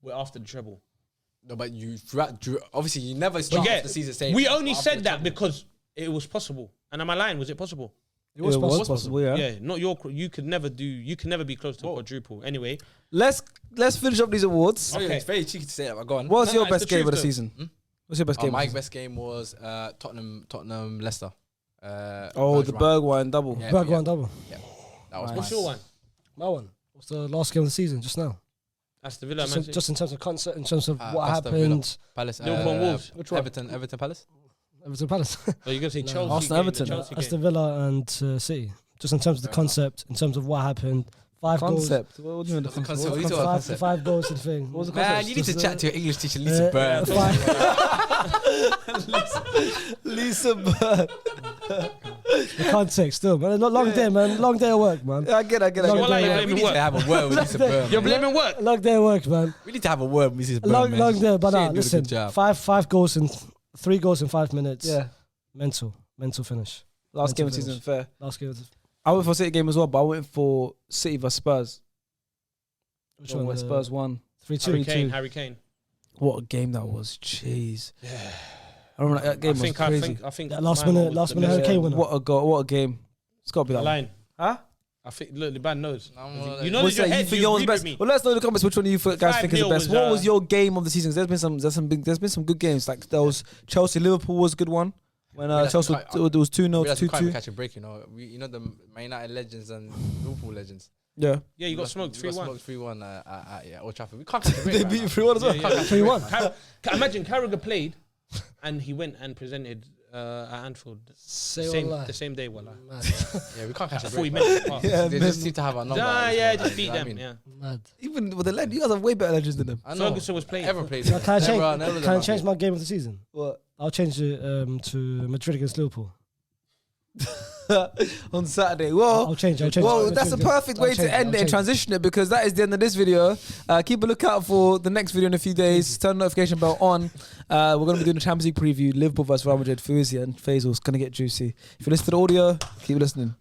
we're after the treble? No, but obviously you never start off the season saying. We only said that because it was possible. And am I lying? Was it possible? It was possible. Yeah. Yeah. Not your. You could never be close to a quadruple. Anyway, let's finish up these awards. Okay. It's very cheeky to say that, but go on. What's your best game of the season? What's your best game? My best game was Tottenham Leicester. The Bergwijn double. Yeah, Bergwijn double. Yeah, that was what's your one? My one. What's the last game of the season just now? Aston Villa. Just in terms of concept, in terms of what happened. Palace. Liverpool and Wolves. Which one? Everton Palace. Everton Palace. Oh, you're gonna say Chelsea? Arsenal, Everton. Aston Villa and City. Just in terms of the concept, in terms of what happened. 5 concept. goals. What do you mean the concept? 5 goals to the thing. What was the Man, concept? you need to chat to your English teacher, Lisa Bird. Lisa Bird. The context still, man. Long day, man. Long day of work, man. I get it. What are you We blaming need to work? have a word with Lisa Bird. You're blaming work. Long day of work, man. We need to have a word with Mrs. Bird. Long day, but She ain't doing a listen. good job. 5 goals in 3 goals in 5 minutes. Yeah. Mental finish. Last game of the Mental season, fair. Last game. I went for a City game as well, but I went for City vs Spurs. Which Where one? Spurs won. 3-2. Harry Kane. What a game that was. Jeez. Yeah. I remember that game was crazy. I think That last minute Harry Kane winner. What a goal. What a game. It's got to be that one. line. Huh? I think, look, the band knows. You Well, know that your head, you agree with me. Well, let us know in the comments which one you guys think is the 5-0 best. was, What was your game of the season? There's been some good games. Like there was Chelsea Liverpool was a good one. When Chelsea there was 2-0 to 2-2. Catch a break, you know. You know the Man United legends and Liverpool legends. Yeah. Yeah, you got smoked 3-1. Smoked 3-1 at Old Trafford. We can't catch a break. They beat 3-1 as well. 3-1. Imagine Carragher played, and he went and presented at Anfield the same day. Wallah. Yeah, we can't catch a 40 break. minutes apart. Yeah, They just seem to have our number. Just beat them. Yeah. Mad. Even with the legend, you guys have way better legends than them. I know. Ferguson was playing. Everyone played. Can I change my game of the season? What? I'll change it to Madrid against Liverpool. On Saturday. Well, I'll change. Well, that's a perfect way to end it and transition it because that is the end of this video. Keep a lookout for the next video in a few days. Turn the notification bell on. We're going to be doing a Champions League preview. Liverpool vs Real Madrid. Fuzia and Faisal's going to get juicy. If you listen to the audio, keep listening.